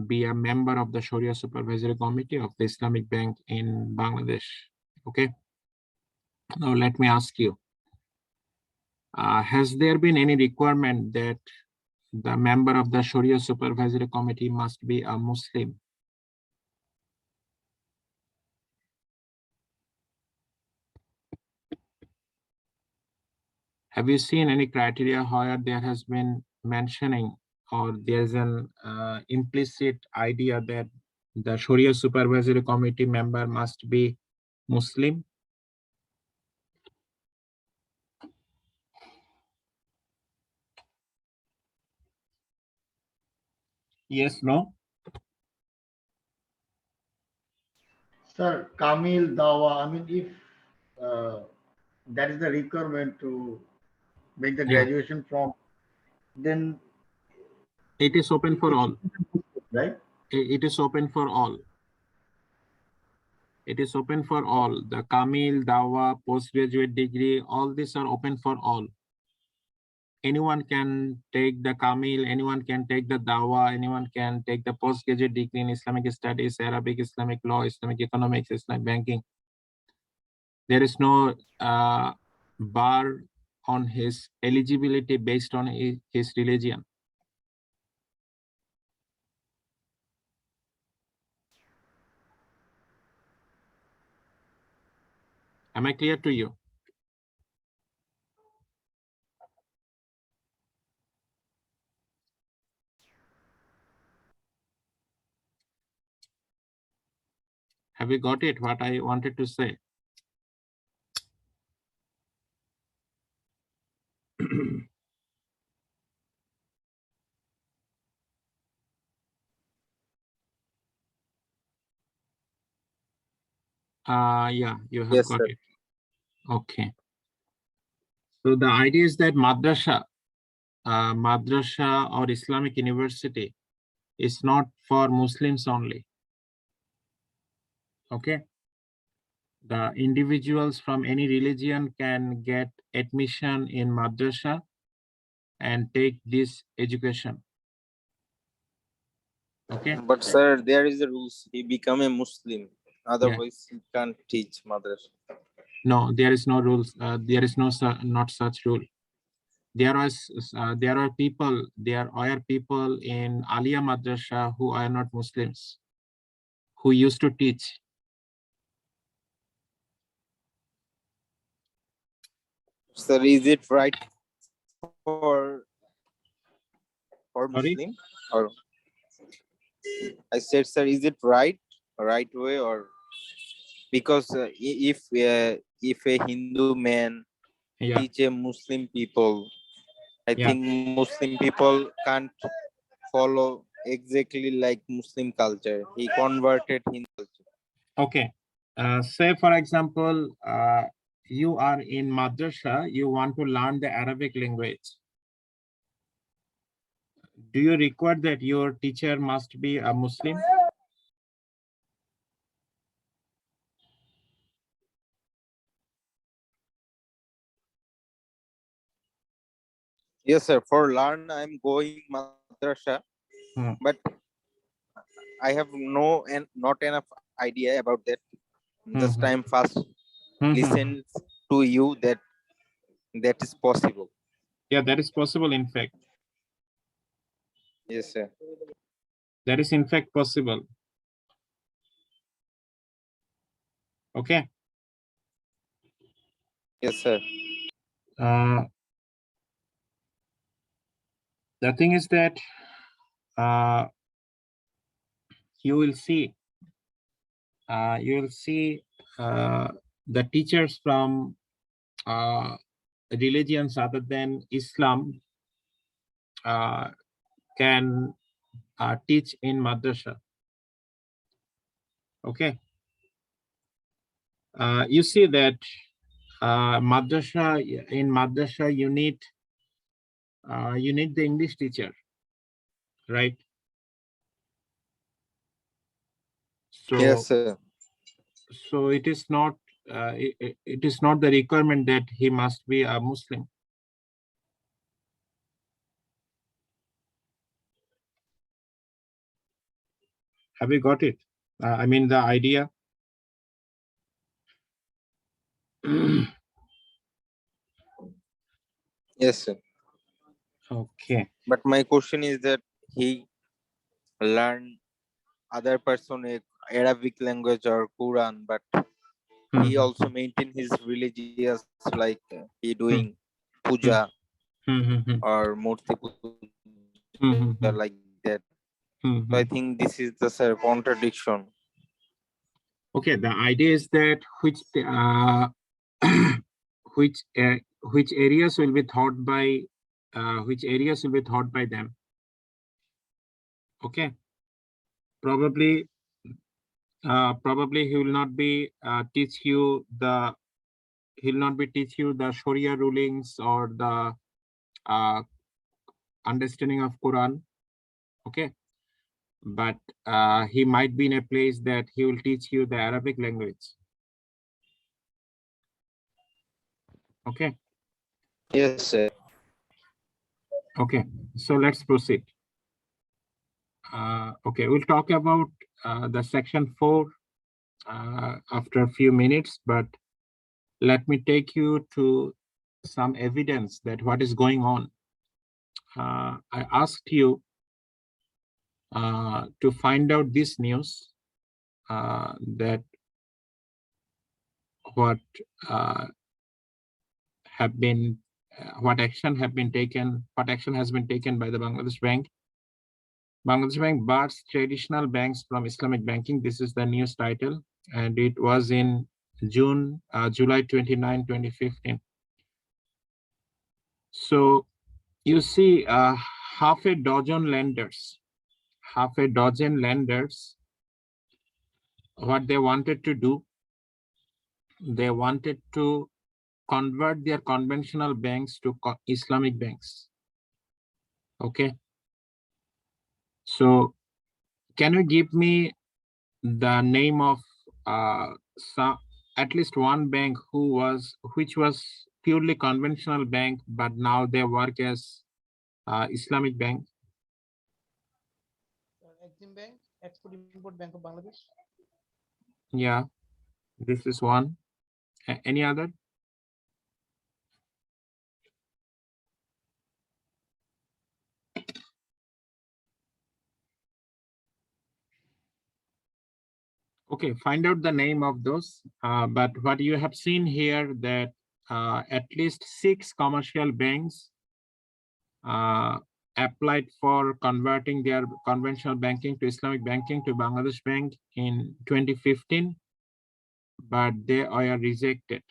Speaker 1: be a member of the Sharia Supervisory Committee of the Islamic Bank in Bangladesh. Okay. Now let me ask you, has there been any requirement that the member of the Sharia Supervisory Committee must be a Muslim? Have you seen any criteria where there has been mentioning or there's an implicit idea that the Sharia Supervisory Committee member must be Muslim? Yes, no?
Speaker 3: Sir, Kamil Dawa, I mean, if that is the requirement to make the graduation from, then
Speaker 1: it is open for all.
Speaker 3: Right?
Speaker 1: It is open for all. It is open for all. The Kamil, Dawa, postgraduate degree, all these are open for all. Anyone can take the Kamil, anyone can take the Dawa, anyone can take the postgraduate degree in Islamic studies, Arabic, Islamic law, Islamic economics, Islamic banking. There is no bar on his eligibility based on his religion. Am I clear to you? Have you got it, what I wanted to say? Yeah, you have got it. Okay. So the idea is that madrasa or Islamic university is not for Muslims only. Okay. The individuals from any religion can get admission in madrasa and take this education. Okay.
Speaker 4: But sir, there is a rules. He become a Muslim. Otherwise, he can't teach madrasa.
Speaker 1: No, there is no rules. There is not such rule. There are people in Aliyah Madrasa who are not Muslims, who used to teach.
Speaker 4: Sir, is it right for Muslim? Or I said, sir, is it right way, or because if a Hindu man teach a Muslim people, I think Muslim people can't follow exactly like Muslim culture. He converted Hindu culture.
Speaker 1: Okay. Say, for example, you are in madrasa, you want to learn the Arabic language. Do you require that your teacher must be a Muslim?
Speaker 4: Yes, sir. For learn, I'm going madrasa, but I have no and not enough idea about that. Just I'm first listen to you that is possible.
Speaker 1: Yeah, that is possible. In fact,
Speaker 4: Yes, sir.
Speaker 1: that is in fact possible. Okay.
Speaker 4: Yes, sir.
Speaker 1: The thing is that you will see the teachers from religions other than Islam can teach in madrasa. Okay. You see that in madrasa you need the English teacher, right? So
Speaker 4: Yes, sir.
Speaker 1: so it is not it is not the requirement that he must be a Muslim. Have you got it? I mean the idea.
Speaker 4: Yes, sir.
Speaker 1: Okay.
Speaker 4: But my question is that he learn other person Arabic language or Quran, but he also maintain his religious, like he doing puja or murti puja like that. So I think this is the sir contradiction.
Speaker 1: Okay, the idea is that which areas will be taught by them. Okay, probably he will not be teach you the Sharia rulings or the understanding of Quran. Okay, but he might be in a place that he will teach you the Arabic language. Okay.
Speaker 4: Yes, sir.
Speaker 1: Okay, so let's proceed. Okay, we'll talk about the section 4 after a few minutes, but let me take you to some evidence that what is going on. I asked you to find out this news that what action has been taken by the Bangladesh Bank. Bangladesh Bank bars traditional banks from Islamic banking. This is the news title, and it was in July 29, 2015. So you see half a dozen lenders, what they wanted to do, they wanted to convert their conventional banks to Islamic banks. Okay. So can you give me the name of at least one bank which was purely conventional bank, but now they work as Islamic bank?
Speaker 2: Exim Bank, Export Import Bank of Bangladesh.
Speaker 1: Yeah, this is one. Any other? Okay, find out the name of those. But what you have seen here that at least 6 commercial banks applied for converting their conventional banking to Islamic banking to Bangladesh Bank in 2015, but they are rejected.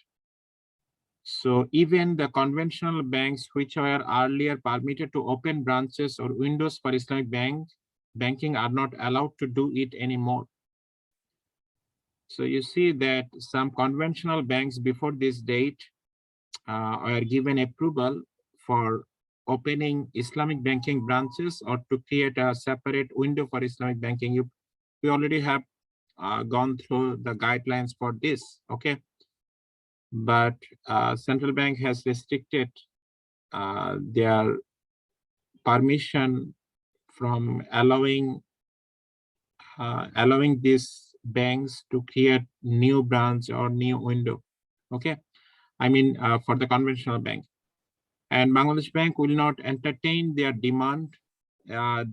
Speaker 1: So even the conventional banks which were earlier permitted to open branches or windows for Islamic banking are not allowed to do it anymore. So you see that some conventional banks before this date are given approval for opening Islamic banking branches or to create a separate window for Islamic banking. We already have gone through the guidelines for this, okay? But central bank has restricted their permission from allowing these banks to create new branch or new window. Okay, I mean for the conventional bank. And Bangladesh Bank will not entertain their demand.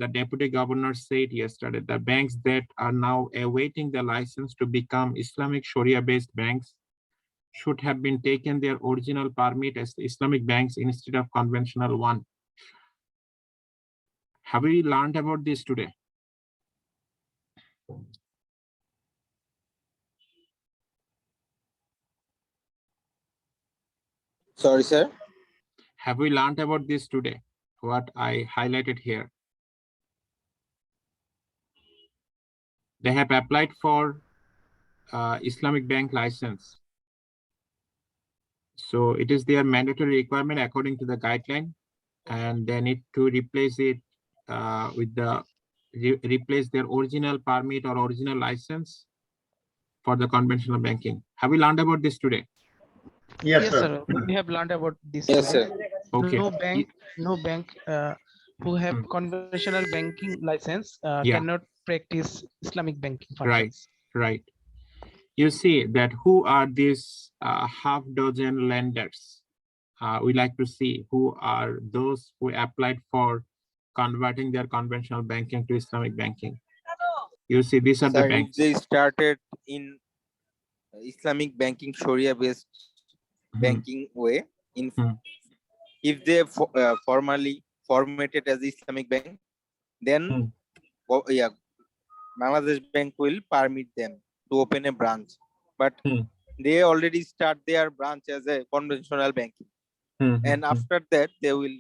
Speaker 1: The deputy governor said yesterday the banks that are now awaiting the license to become Islamic Sharia-based banks should have been taken their original permit as Islamic banks instead of conventional one. Have we learned about this today?
Speaker 4: Sorry, sir.
Speaker 1: Have we learned about this today? What I highlighted here. They have applied for Islamic bank license. So it is their mandatory requirement according to the guideline, and they need to replace it with the replace their original permit or original license for the conventional banking. Have we learned about this today?
Speaker 3: Yes, sir.
Speaker 2: sir. We have learned about this.
Speaker 4: Yes,
Speaker 2: today.
Speaker 4: sir.
Speaker 1: Okay.
Speaker 2: No bank who have conventional banking license
Speaker 1: Yeah.
Speaker 2: cannot practice Islamic banking
Speaker 1: Right,
Speaker 2: functions.
Speaker 1: right. You see that who are these half dozen lenders? We like to see who are those who applied for converting their conventional banking to Islamic banking. You see, these are the
Speaker 4: Sir, if
Speaker 1: banks.
Speaker 4: they started in Islamic banking, Sharia-based banking way, if they formally formatted as Islamic bank, then yeah, Bangladesh Bank will permit them to open a branch. But they already start their branch as a conventional banking. And after that, they will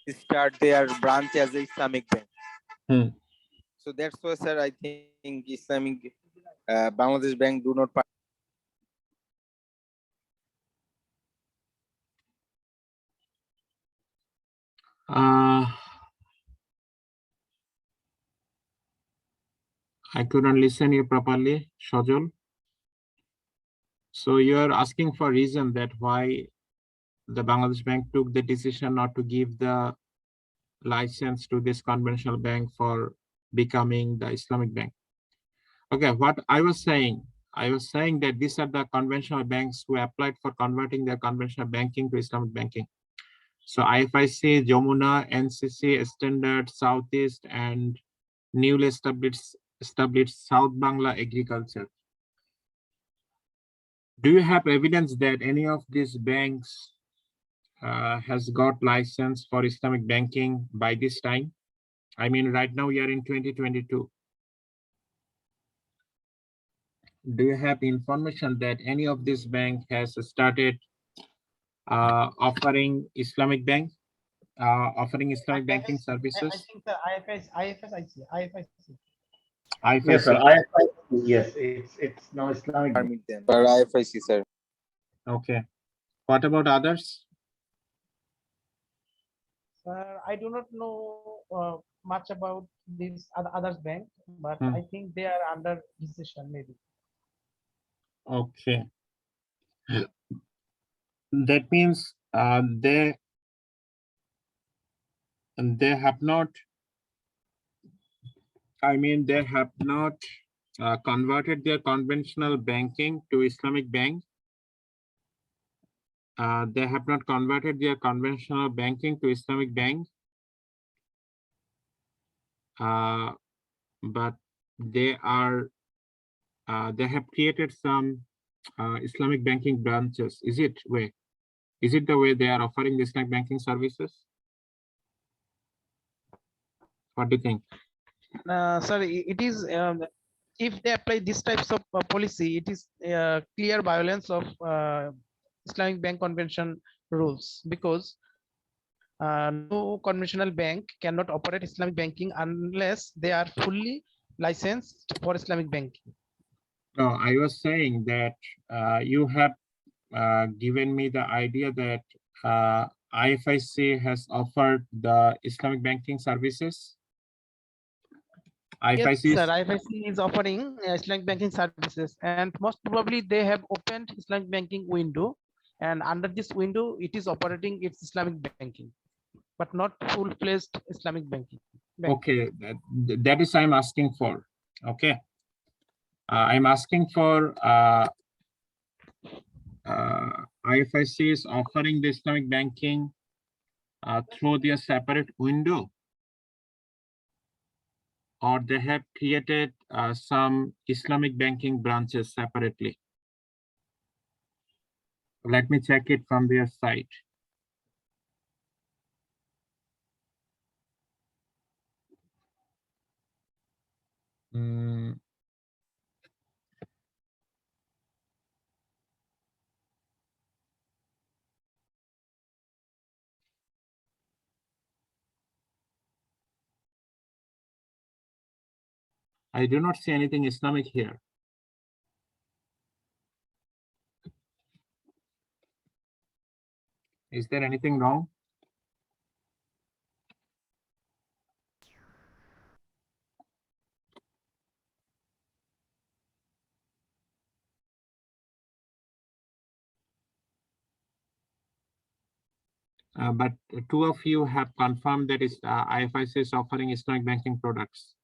Speaker 4: start their branch as a Islamic bank. So that's why, sir, I think Islamic Bangladesh Bank do not.
Speaker 1: I couldn't listen you properly, Shajol. So you're asking for reason that why the Bangladesh Bank took the decision not to give the license to this conventional bank for becoming the Islamic bank. Okay, what I was saying that these are the conventional banks who applied for converting their conventional banking to Islamic banking. So IFIC, Jamuna, NCC, Standard, Southeast, and newly established South Bangla Agriculture. Do you have evidence that any of these banks has got license for Islamic banking by this time? I mean, right now we are in 2022. Do you have information that any of this bank has started offering Islamic bank, offering Islamic banking services?
Speaker 2: I think the IFSIC.
Speaker 3: Yes, sir.
Speaker 1: IFIC.
Speaker 3: Yes, it's now Islamic bank.
Speaker 4: Permit them. For IFIC, sir.
Speaker 1: Okay. What about others?
Speaker 2: Sir, I do not know much about this others bank, but I think they are under decision maybe.
Speaker 1: Okay. That means they have not. I mean, they have not converted their conventional banking to Islamic bank. They have not converted their conventional banking to Islamic bank. But they are they have created some Islamic banking branches. Is it the way they are offering the Islamic banking services? What do you think?
Speaker 2: Sir, it is if they apply these types of policy, it is clear violence of Islamic Bank Convention rules, because no conventional bank cannot operate Islamic banking unless they are fully licensed for Islamic banking.
Speaker 1: No, I was saying that you have given me the idea that IFIC has offered the Islamic banking services.
Speaker 2: Yes,
Speaker 1: IFIC
Speaker 2: sir. IFIC is offering Islamic banking services, and most probably they have opened Islamic banking window, and under this window, it is operating its Islamic banking. but not full-fledged Islamic banking.
Speaker 1: Okay, that is I'm asking for. Okay, I'm asking for IFIC is offering the Islamic banking through their separate window, or they have created some Islamic banking branches separately. Let me check it from their site. I do not see anything Islamic here. Is there anything wrong? But two of you have confirmed that IFIC is offering Islamic banking products.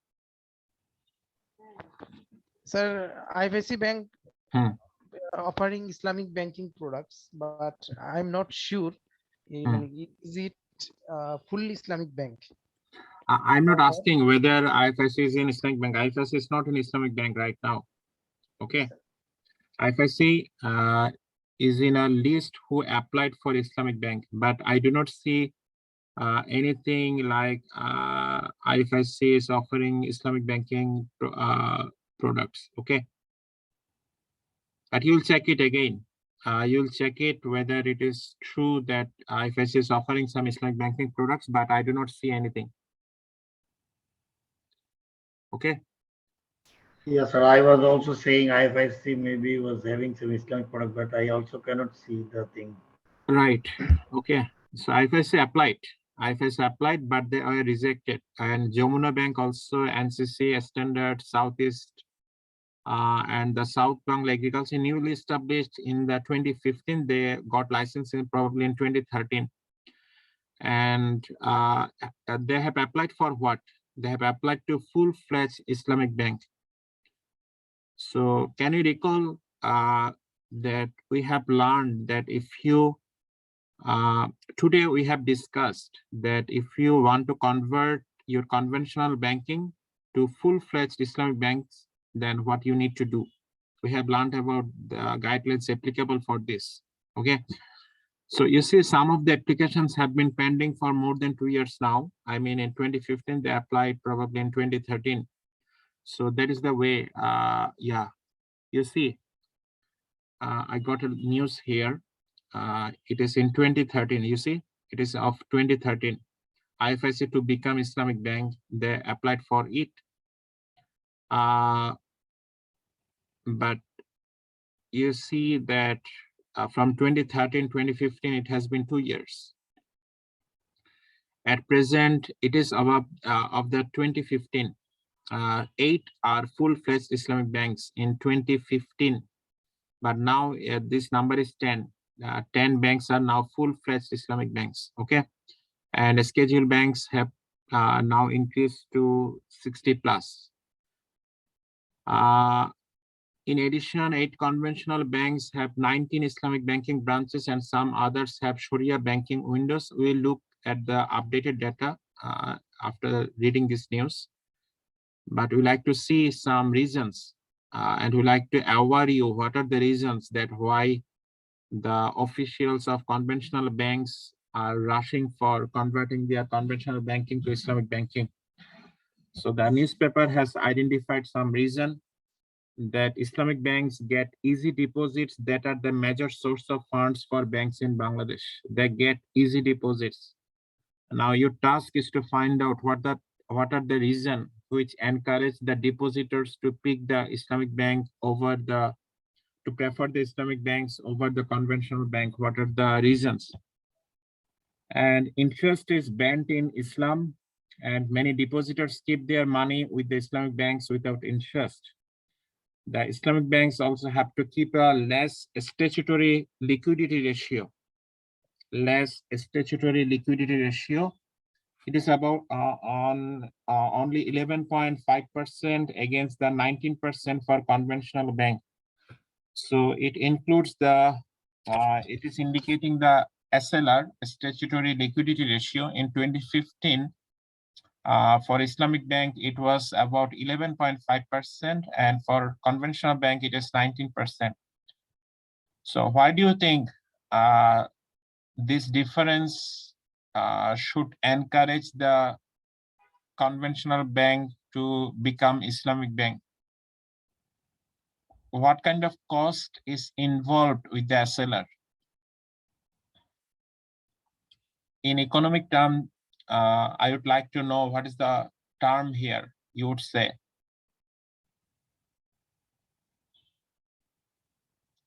Speaker 2: Sir, IFIC Bank offering Islamic banking products, but I'm not sure. Is it full Islamic bank?
Speaker 1: I'm not asking whether IFIC is in Islamic bank. IFIC is not an Islamic bank right now. Okay. IFIC is in a list who applied for Islamic bank, but I do not see anything like IFIC is offering Islamic banking products. Okay. But you'll check it again. You'll check it whether it is true that IFIC is offering some Islamic banking products, but I do not see anything. Okay.
Speaker 3: Yes, sir. I was also saying IFIC maybe was having some Islamic product, but I also cannot see the thing.
Speaker 1: Right. Okay. So IFIC applied. IFIC applied, but they are rejected. And Jamuna Bank also, NCC, Standard, Southeast, and the South Bengal Agriculture newly established in the 2015. They got licensing probably in 2013. And they have applied for what? They have applied to full-fledged Islamic bank. So can you recall that we have learned that if you today we have discussed that if you want to convert your conventional banking to full-fledged Islamic banks, then what you need to do. We have learned about the guidelines applicable for this. Okay. So you see some of the applications have been pending for more than 2 years now. I mean, in 2015, they applied probably in 2013. So that is the way, yeah, you see, I got a news here. It is in 2013, you see, it is of 2013. IFIC to become Islamic bank, they applied for it. But you see that from 2013, 2015, it has been 2 years. At present, it is above of the 2015. 8 are full-fledged Islamic banks in 2015, but now this number is 10. 10 banks are now full-fledged Islamic banks. Okay, and scheduled banks have now increased to 60 plus. In addition, 8 conventional banks have 19 Islamic banking branches, and some others have Sharia banking windows. We'll look at the updated data after reading this news. But we like to see some reasons, and we like to aware you what are the reasons that why the officials of conventional banks are rushing for converting their conventional banking to Islamic banking. So the newspaper has identified some reason that Islamic banks get easy deposits that are the major source of funds for banks in Bangladesh. They get easy deposits. Now your task is to find out what are the reasons which encourage the depositors to pick the Islamic bank over to prefer the Islamic banks over the conventional bank. What are the reasons? And interest is banned in Islam, and many depositors keep their money with the Islamic banks without interest. The Islamic banks also have to keep a less statutory liquidity ratio. Less statutory liquidity ratio It is about on only 11.5% against the 19% for conventional bank. So it includes the, it is indicating the SLR, statutory liquidity ratio in 2015. For Islamic Bank, it was about 11.5%, and for conventional bank, it is 19%. So why do you think this difference should encourage the conventional bank to become Islamic bank? What kind of cost is involved with the SLR? In economic term, I would like to know what is the term here you would say.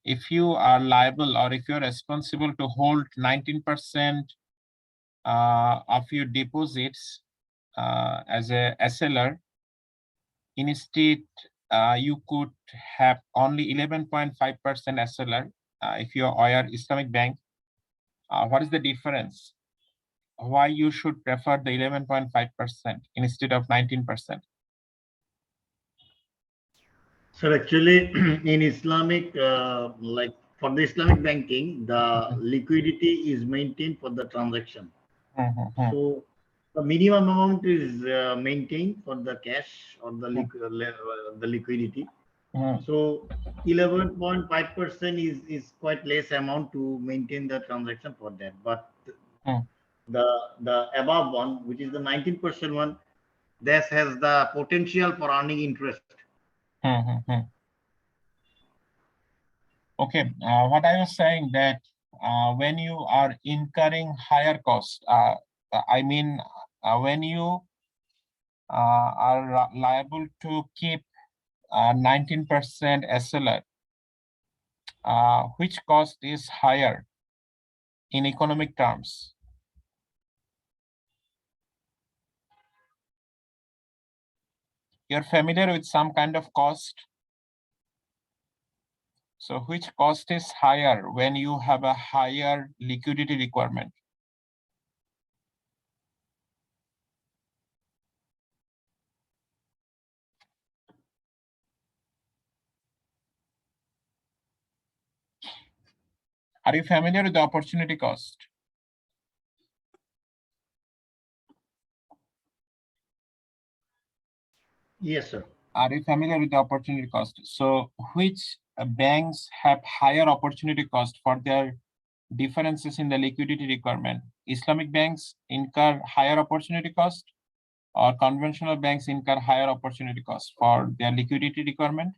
Speaker 1: If you are liable or if you're responsible to hold 19% of your deposits as a SLR, instead you could have only 11.5% SLR if you are Islamic bank. What is the difference? Why you should prefer the 11.5% instead of 19%?
Speaker 3: So actually, in Islamic, like for the Islamic banking, the liquidity is maintained for the transaction. So the minimum amount is maintained for the cash or the liquidity. So 11.5% is quite less amount to maintain the transaction for that. But the above one, which is the 19% one, this has the potential for earning interest.
Speaker 1: Okay, what I was saying that when you are incurring higher cost, I mean, when you are liable to keep 19% SLR, which cost is higher in economic terms? You're familiar with some kind of cost? So which cost is higher when you have a higher liquidity requirement? Are you familiar with the opportunity cost?
Speaker 3: Yes, sir.
Speaker 1: Are you familiar with the opportunity cost? So which banks have higher opportunity cost for their differences in the liquidity requirement? Islamic banks incur higher opportunity cost, or conventional banks incur higher opportunity cost for their liquidity requirement?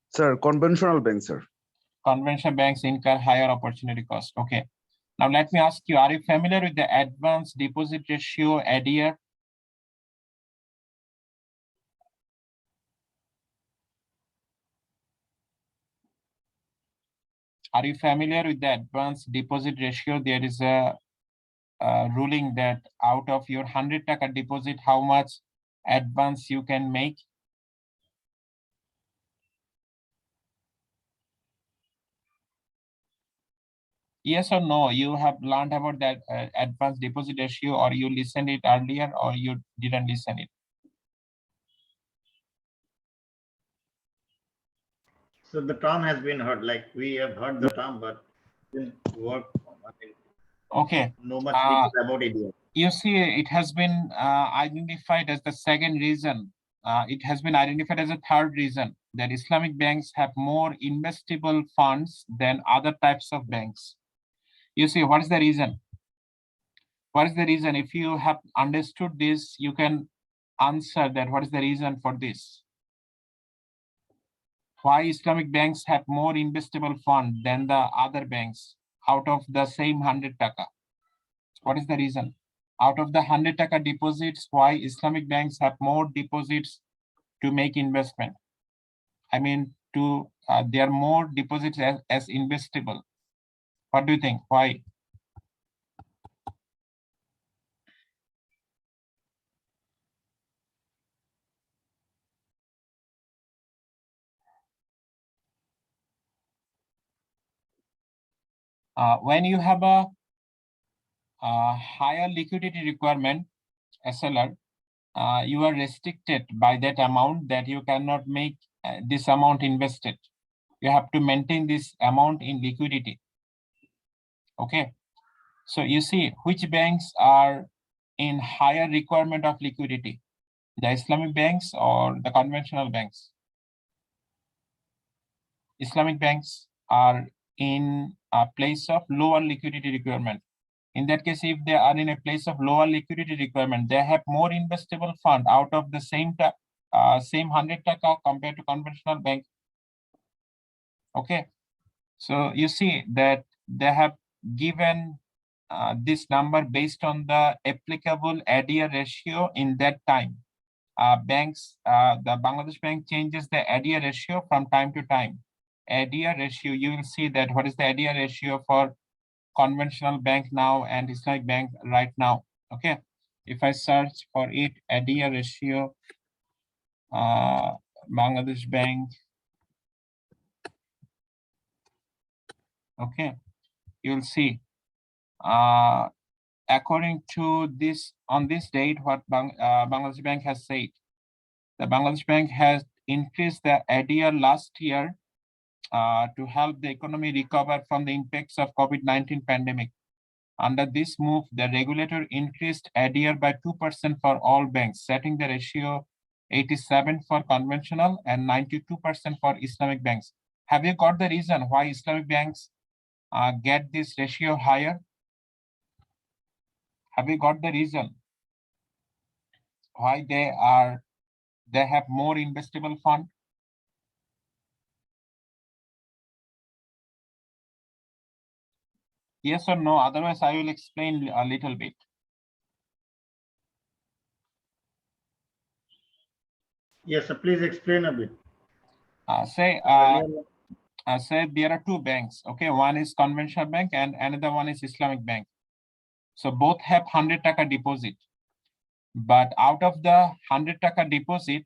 Speaker 5: Sir, conventional banks, sir.
Speaker 1: Conventional banks incur higher opportunity cost. Okay. Now let me ask you, are you familiar with the advanced deposit ratio ADR? Are you familiar with the advanced deposit ratio? There is a ruling that out of your 100 taka deposit, how much advance you can make? Yes or no? You have learned about that advanced deposit ratio, or you listened it earlier, or you didn't listen it?
Speaker 3: So the term has been heard, like we have heard the term, but didn't work.
Speaker 1: Okay.
Speaker 3: No much details about it yet.
Speaker 1: You see, it has been identified as the second reason. It has been identified as a third reason that Islamic banks have more investable funds than other types of banks. You see, what is the reason? What is the reason? If you have understood this, you can answer that. What is the reason for this? Why Islamic banks have more investable fund than the other banks out of the same 100 taka? What is the reason? Out of the 100 taka deposits, why Islamic banks have more deposits to make investment? I mean, they are more deposits as investable. What do you think? Why? When you have a higher liquidity requirement, SLR, you are restricted by that amount that you cannot make this amount invested. You have to maintain this amount in liquidity. Okay. So you see which banks are in higher requirement of liquidity, the Islamic banks or the conventional banks? Islamic banks are in a place of lower liquidity requirement. In that case, if they are in a place of lower liquidity requirement, they have more investable fund out of the same 100 taka compared to conventional bank. Okay, so you see that they have given this number based on the applicable ADR ratio in that time. The Bangladesh Bank changes the ADR ratio from time to time. ADR ratio, you will see that what is the ADR ratio for conventional bank now and Islamic bank right now. Okay, if I search for it, ADR ratio, Bangladesh Bank. Okay, you'll see. According to this, on this date, what Bangladesh Bank has said, the Bangladesh Bank has increased the ADR last year to help the economy recover from the impacts of COVID-19 pandemic. Under this move, the regulator increased ADR by 2% for all banks, setting the ratio 87 for conventional and 92% for Islamic banks. Have you got the reason why Islamic banks get this ratio higher? Have you got the reason why they have more investable fund? Yes or no? Otherwise, I will explain a little bit.
Speaker 3: Yes, sir. Please explain a bit.
Speaker 1: Say there are two banks. Okay, one is conventional bank and another one is Islamic bank. So both have 100 taka deposit. But out of the 100 taka deposit,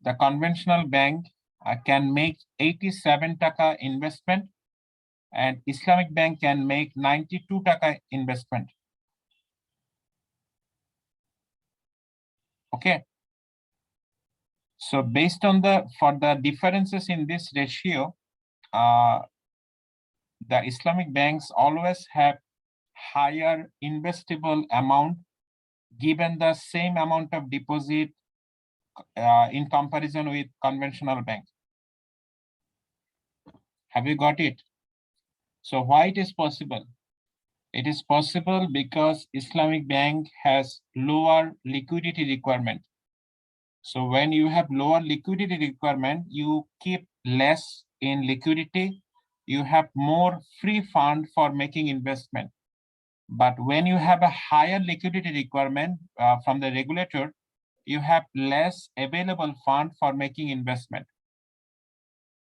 Speaker 1: the conventional bank can make 87 taka investment and Islamic bank can make 92 taka investment. Okay. So based on for the differences in this ratio, the Islamic banks always have higher investable amount given the same amount of deposit in comparison with conventional bank. Have you got it? So why it is possible? It is possible because Islamic bank has lower liquidity requirement. So when you have lower liquidity requirement, you keep less in liquidity, you have more free fund for making investment. But when you have a higher liquidity requirement from the regulator, you have less available fund for making investment.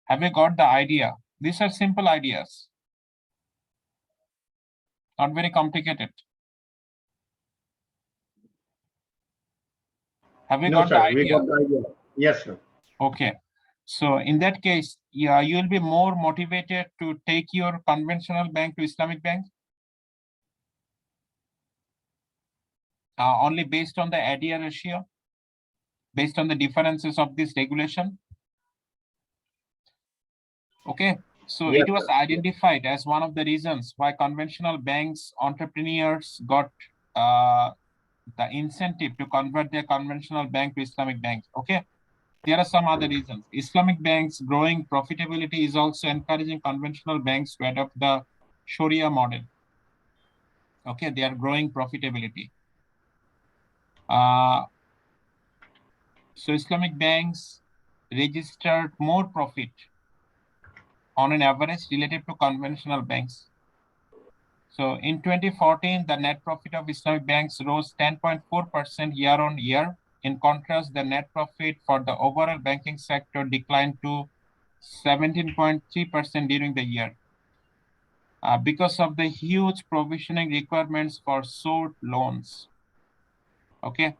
Speaker 1: Have you got the idea? These are simple ideas, not very complicated. Have you got the idea?
Speaker 3: We got the idea. Yes, sir.
Speaker 1: Okay. So in that case, yeah, you will be more motivated to take your conventional bank to Islamic bank only based on the ADR ratio, based on the differences of this regulation. Okay. So yes, it was identified as one of the reasons why conventional banks entrepreneurs got the incentive to convert their conventional bank to Islamic bank. Okay. There are some other reasons. Islamic banks' growing profitability is also encouraging conventional banks to adopt the Sharia model. Okay, they are growing profitability. So Islamic banks registered more profit on an average relative to conventional banks. So in 2014, the net profit of Islamic banks rose 10.4% year on year. In contrast, the net profit for the overall banking sector declined to 17.3% during the year because of the huge provisioning requirements for short loans. Okay,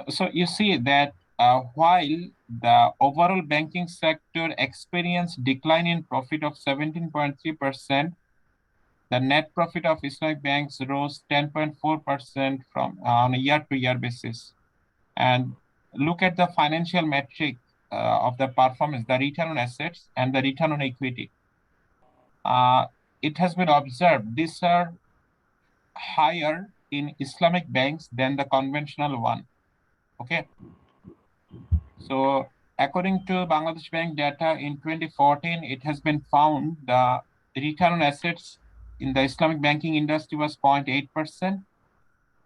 Speaker 1: so you see that while the overall banking sector experienced decline in profit of 17.3%, The net profit of Islamic banks rose 10.4% from on a year-to-year basis. And look at the financial metric of the performance, the return on assets and the return on equity. It has been observed these are higher in Islamic banks than the conventional one. Okay. So according to Bangladesh Bank data in 2014, it has been found the return on assets in the Islamic banking industry was 0.8%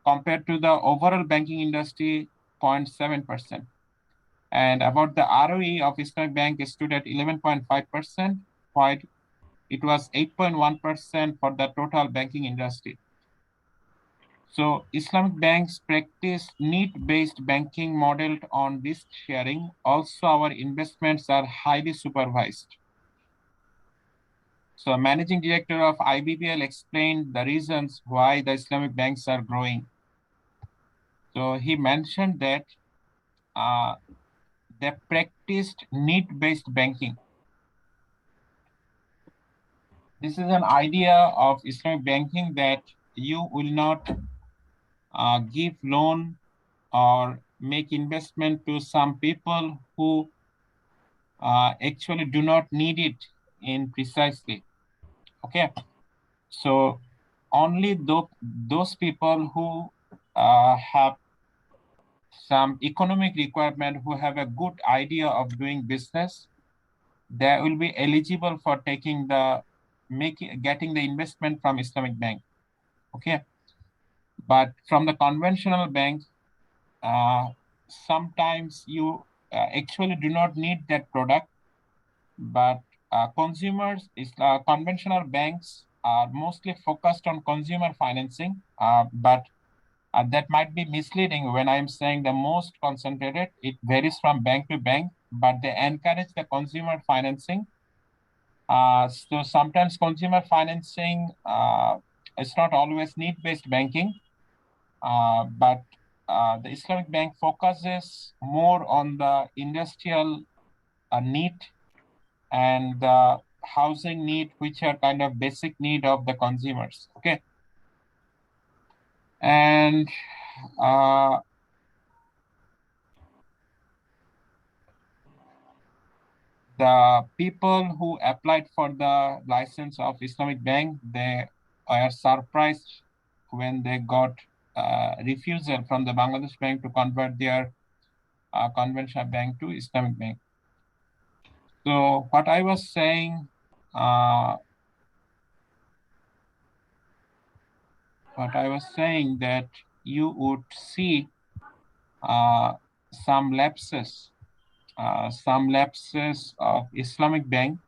Speaker 1: compared to the overall banking industry 0.7%. And about the ROE of Islamic Bank stood at 11.5%, while it was 8.1% for the total banking industry. So Islamic banks practice need-based banking modeled on risk sharing. Also, our investments are highly supervised. So managing director of IBBL explained the reasons why the Islamic banks are growing. So he mentioned that they practiced need-based banking. This is an idea of Islamic banking that you will not give loan or make investment to some people who actually do not need it in precisely. Okay, so only those people who have some economic requirement, who have a good idea of doing business, they will be eligible for taking the getting the investment from Islamic Bank. Okay, but from the conventional bank, sometimes you actually do not need that product, but consumers, conventional banks are mostly focused on consumer financing, but that might be misleading when I'm saying the most concentrated. It varies from bank to bank, but they encourage the consumer financing. So sometimes consumer financing is not always need-based banking, but the Islamic Bank focuses more on the industrial need and the housing need, which are kind of basic need of the consumers. Okay. And the people who applied for the license of Islamic Bank, they are surprised when they got refusal from the Bangladesh Bank to convert their conventional bank to Islamic Bank. So what I was saying, that you would see some lapses of Islamic Bank,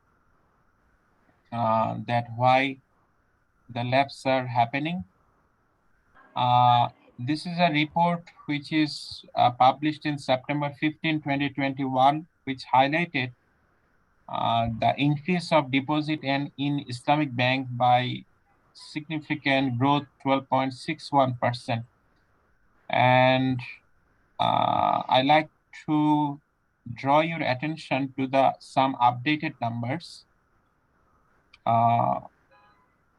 Speaker 1: that why the lapses are happening. This is a report which is published in September 15, 2021, which highlighted the increase of deposit and in Islamic Bank by significant growth, 12.61%. And I like to draw your attention to some updated numbers.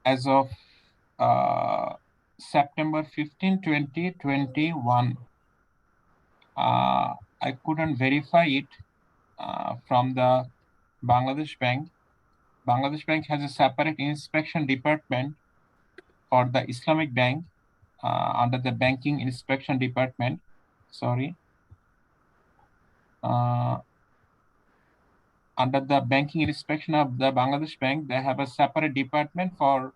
Speaker 1: As of September 15, 2021, I couldn't verify it from the Bangladesh Bank. Bangladesh Bank has a separate inspection department for the Islamic Bank under the Banking Inspection Department. Sorry. Under the banking inspection of the Bangladesh Bank, they have a separate department for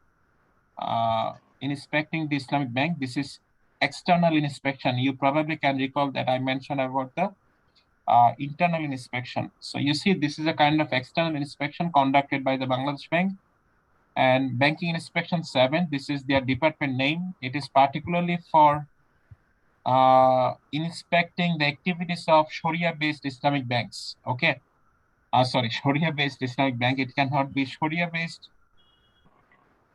Speaker 1: inspecting the Islamic Bank. This is external inspection. You probably can recall that I mentioned about the internal inspection. So you see, this is a kind of external inspection conducted by the Bangladesh Bank. And Banking Inspection 7, this is their department name. It is particularly for inspecting the activities of Sharia-based Islamic banks. Okay. Sorry, Sharia-based Islamic bank. It cannot be Sharia-based.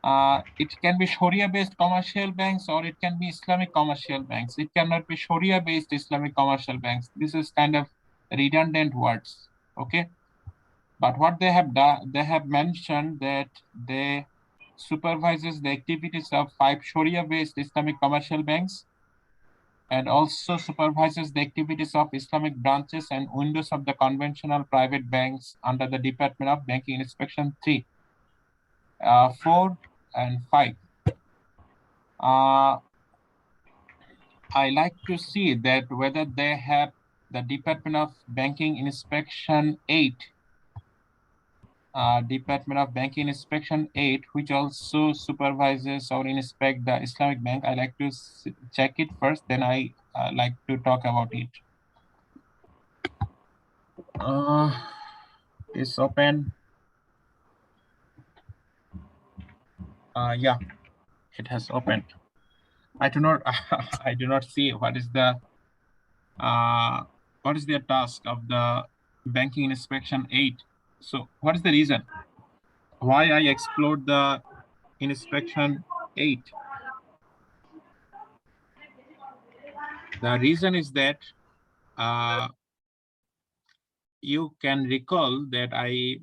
Speaker 1: It can be Sharia-based commercial banks, or it can be Islamic commercial banks. It cannot be Sharia-based Islamic commercial banks. This is kind of redundant words. Okay. But what they have done, they have mentioned that they supervises the activities of 5 Sharia-based Islamic commercial banks and also supervises the activities of Islamic branches and windows of the conventional private banks under the Department of Banking Inspection 3, 4, and 5. I like to see that whether they have the Department of Banking Inspection 8, Department of Banking Inspection 8, which also supervises or inspect the Islamic Bank. I like to check it first, then I like to talk about it. It's open. Yeah, it has opened. I do not I do not see what is the task of the Banking Inspection 8. So what is the reason why I explored the Inspection 8? The reason is that you can recall that I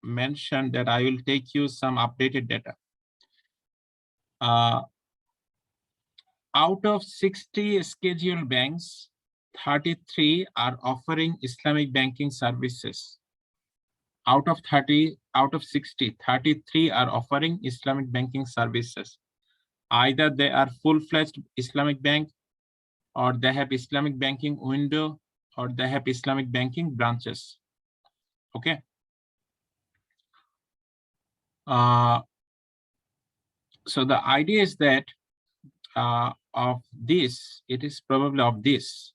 Speaker 1: mentioned that I will take you some updated data. Out of 60 scheduled banks, 33 are offering Islamic banking services. Out of 60, 33 are offering Islamic banking services. Either they are full-fledged Islamic bank, or they have Islamic banking window, or they have Islamic banking branches. Okay. So the idea is that of this, it is probably of this.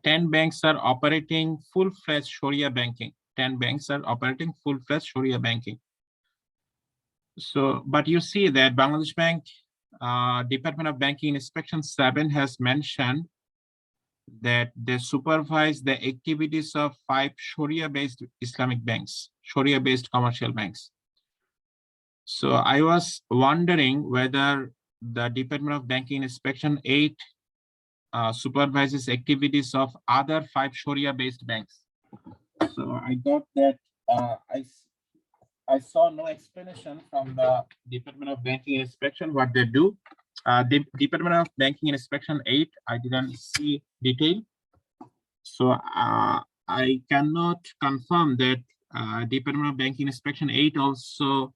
Speaker 1: 10 banks are operating full-fledged Sharia banking. 10 banks are operating full-fledged Sharia banking. So, but you see that Bangladesh Bank, Department of Banking Inspection 7 has mentioned that they supervise the activities of 5 Sharia-based Islamic banks, Sharia-based commercial banks. So I was wondering whether the Department of Banking Inspection 8 supervises activities of other 5 Sharia-based banks. So I got that I saw no explanation from the Department of Banking Inspection what they do. The Department of Banking Inspection 8, I didn't see detail. So I cannot confirm that Department of Banking Inspection 8 also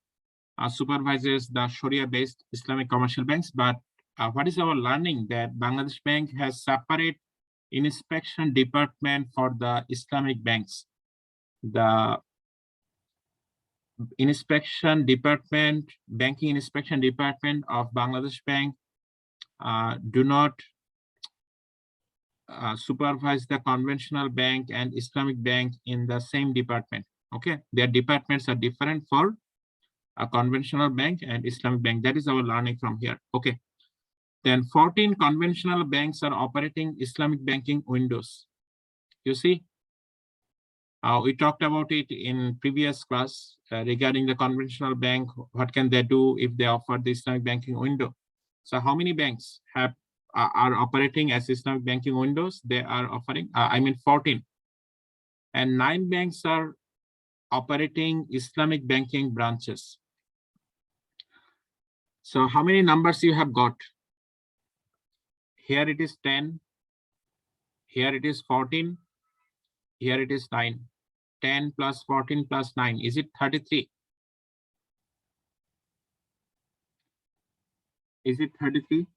Speaker 1: supervises the Sharia-based Islamic commercial banks. But what is our learning that Bangladesh Bank has separate inspection department for the Islamic banks. The inspection department, banking inspection department of Bangladesh Bank do not supervise the conventional bank and Islamic bank in the same department. Okay, their departments are different for a conventional bank and Islamic bank. That is our learning from here. Okay, then 14 conventional banks are operating Islamic banking windows. You see, we talked about it in previous class regarding the conventional bank. What can they do if they offer the Islamic banking window? So how many banks are operating as Islamic banking windows? They are offering, 14. And 9 banks are operating Islamic banking branches. So how many numbers you have got? Here it is 10. Here it is 14. Here it is 9. 10 plus 14 plus 9. Is it 33? Is it 33?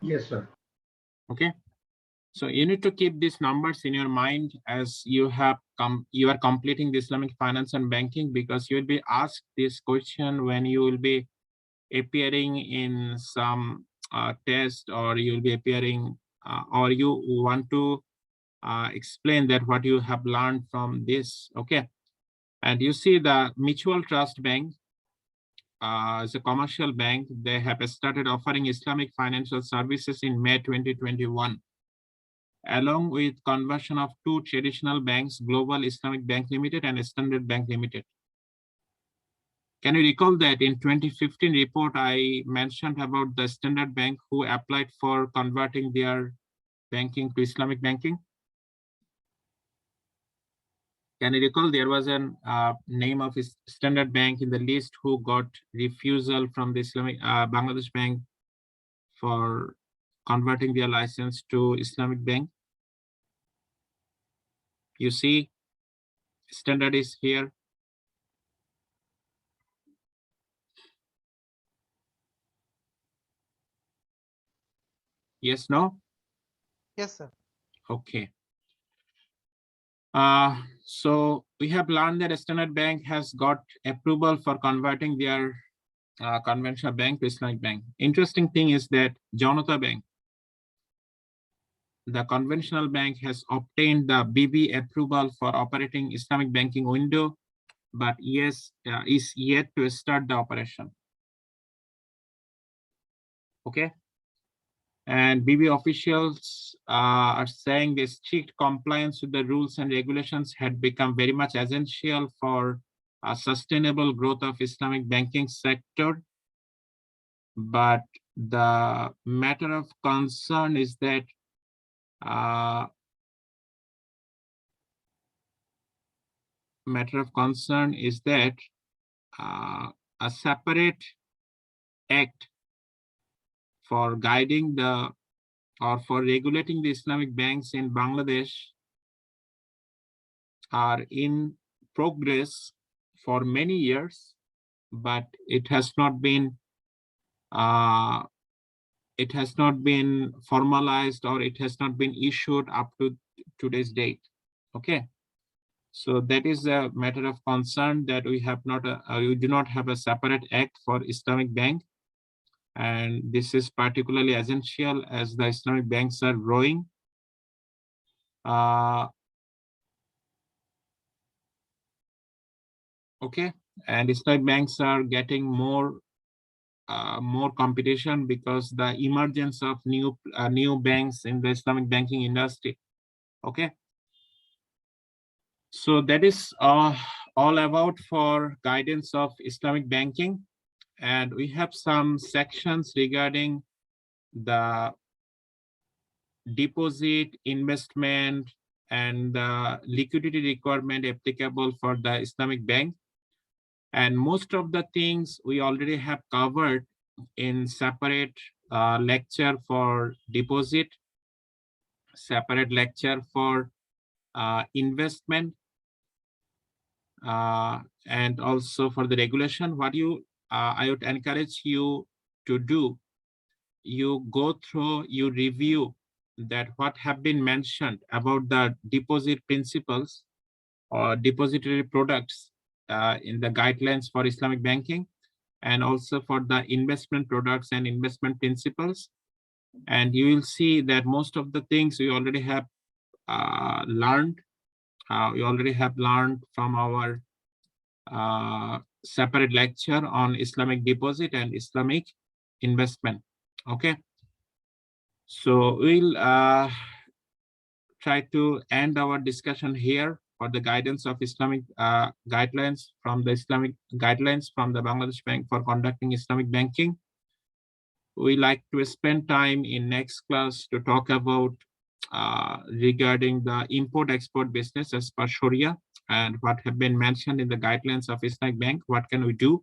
Speaker 3: Yes, sir.
Speaker 1: Okay. So you need to keep these numbers in your mind as you are completing the Islamic finance and banking, because you will be asked this question when you will be appearing in some test, or you will be appearing or you want to explain that what you have learned from this. Okay. And you see the Mutual Trust Bank is a commercial bank. They have started offering Islamic financial services in May 2021. Along with conversion of 2 traditional banks, Global Islamic Bank Limited and Standard Bank Limited. Can you recall that in 2015 report, I mentioned about the Standard Bank who applied for converting their banking to Islamic banking? Can you recall there was a name of Standard Bank in the list who got refusal from the Islamic Bangladesh Bank for converting their license to Islamic Bank? You see, Standard is here. Yes, no?
Speaker 2: Yes, sir.
Speaker 1: Okay. So we have learned that Standard Bank has got approval for converting their conventional bank to Islamic Bank. Interesting thing is that Janata Bank, the conventional bank, has obtained the BB approval for operating Islamic banking window, but yes, is yet to start the operation. Okay. And BB officials are saying the strict compliance with the rules and regulations had become very much essential for a sustainable growth of Islamic banking sector. But the matter of concern is that a separate act for guiding the or for regulating the Islamic banks in Bangladesh are in progress for many years, but it has not been formalized, or it has not been issued up to today's date. Okay, so that is a matter of concern, that we have not we do not have a separate act for Islamic bank, and this is particularly essential as the Islamic banks are growing. Okay, and Islamic banks are getting more competition because the emergence of new banks in the Islamic banking industry. Okay, so that is all about for guidance of Islamic banking, and we have some sections regarding the deposit, investment, and the liquidity requirement applicable for the Islamic bank. And most of the things we already have covered in separate lecture for deposit, separate lecture for investment, and also for the regulation. What I would encourage you to do, you go through, you review that what have been mentioned about the deposit principles or depository products in the guidelines for Islamic banking, and also for the investment products and investment principles. And you will see that most of the things we already have learned. We already have learned from our separate lecture on Islamic deposit and Islamic investment. Okay, so we'll try to end our discussion here for the guidance of Islamic guidelines from the Bangladesh Bank for conducting Islamic banking. We like to spend time in next class to talk about regarding the import-export business as per Sharia, and what have been mentioned in the guidelines of Islamic Bank, what can we do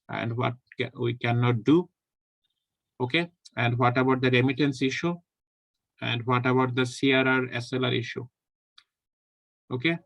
Speaker 1: and what we cannot do. Okay, and what about the remittance issue, and what about the CRR SLR issue. Okay,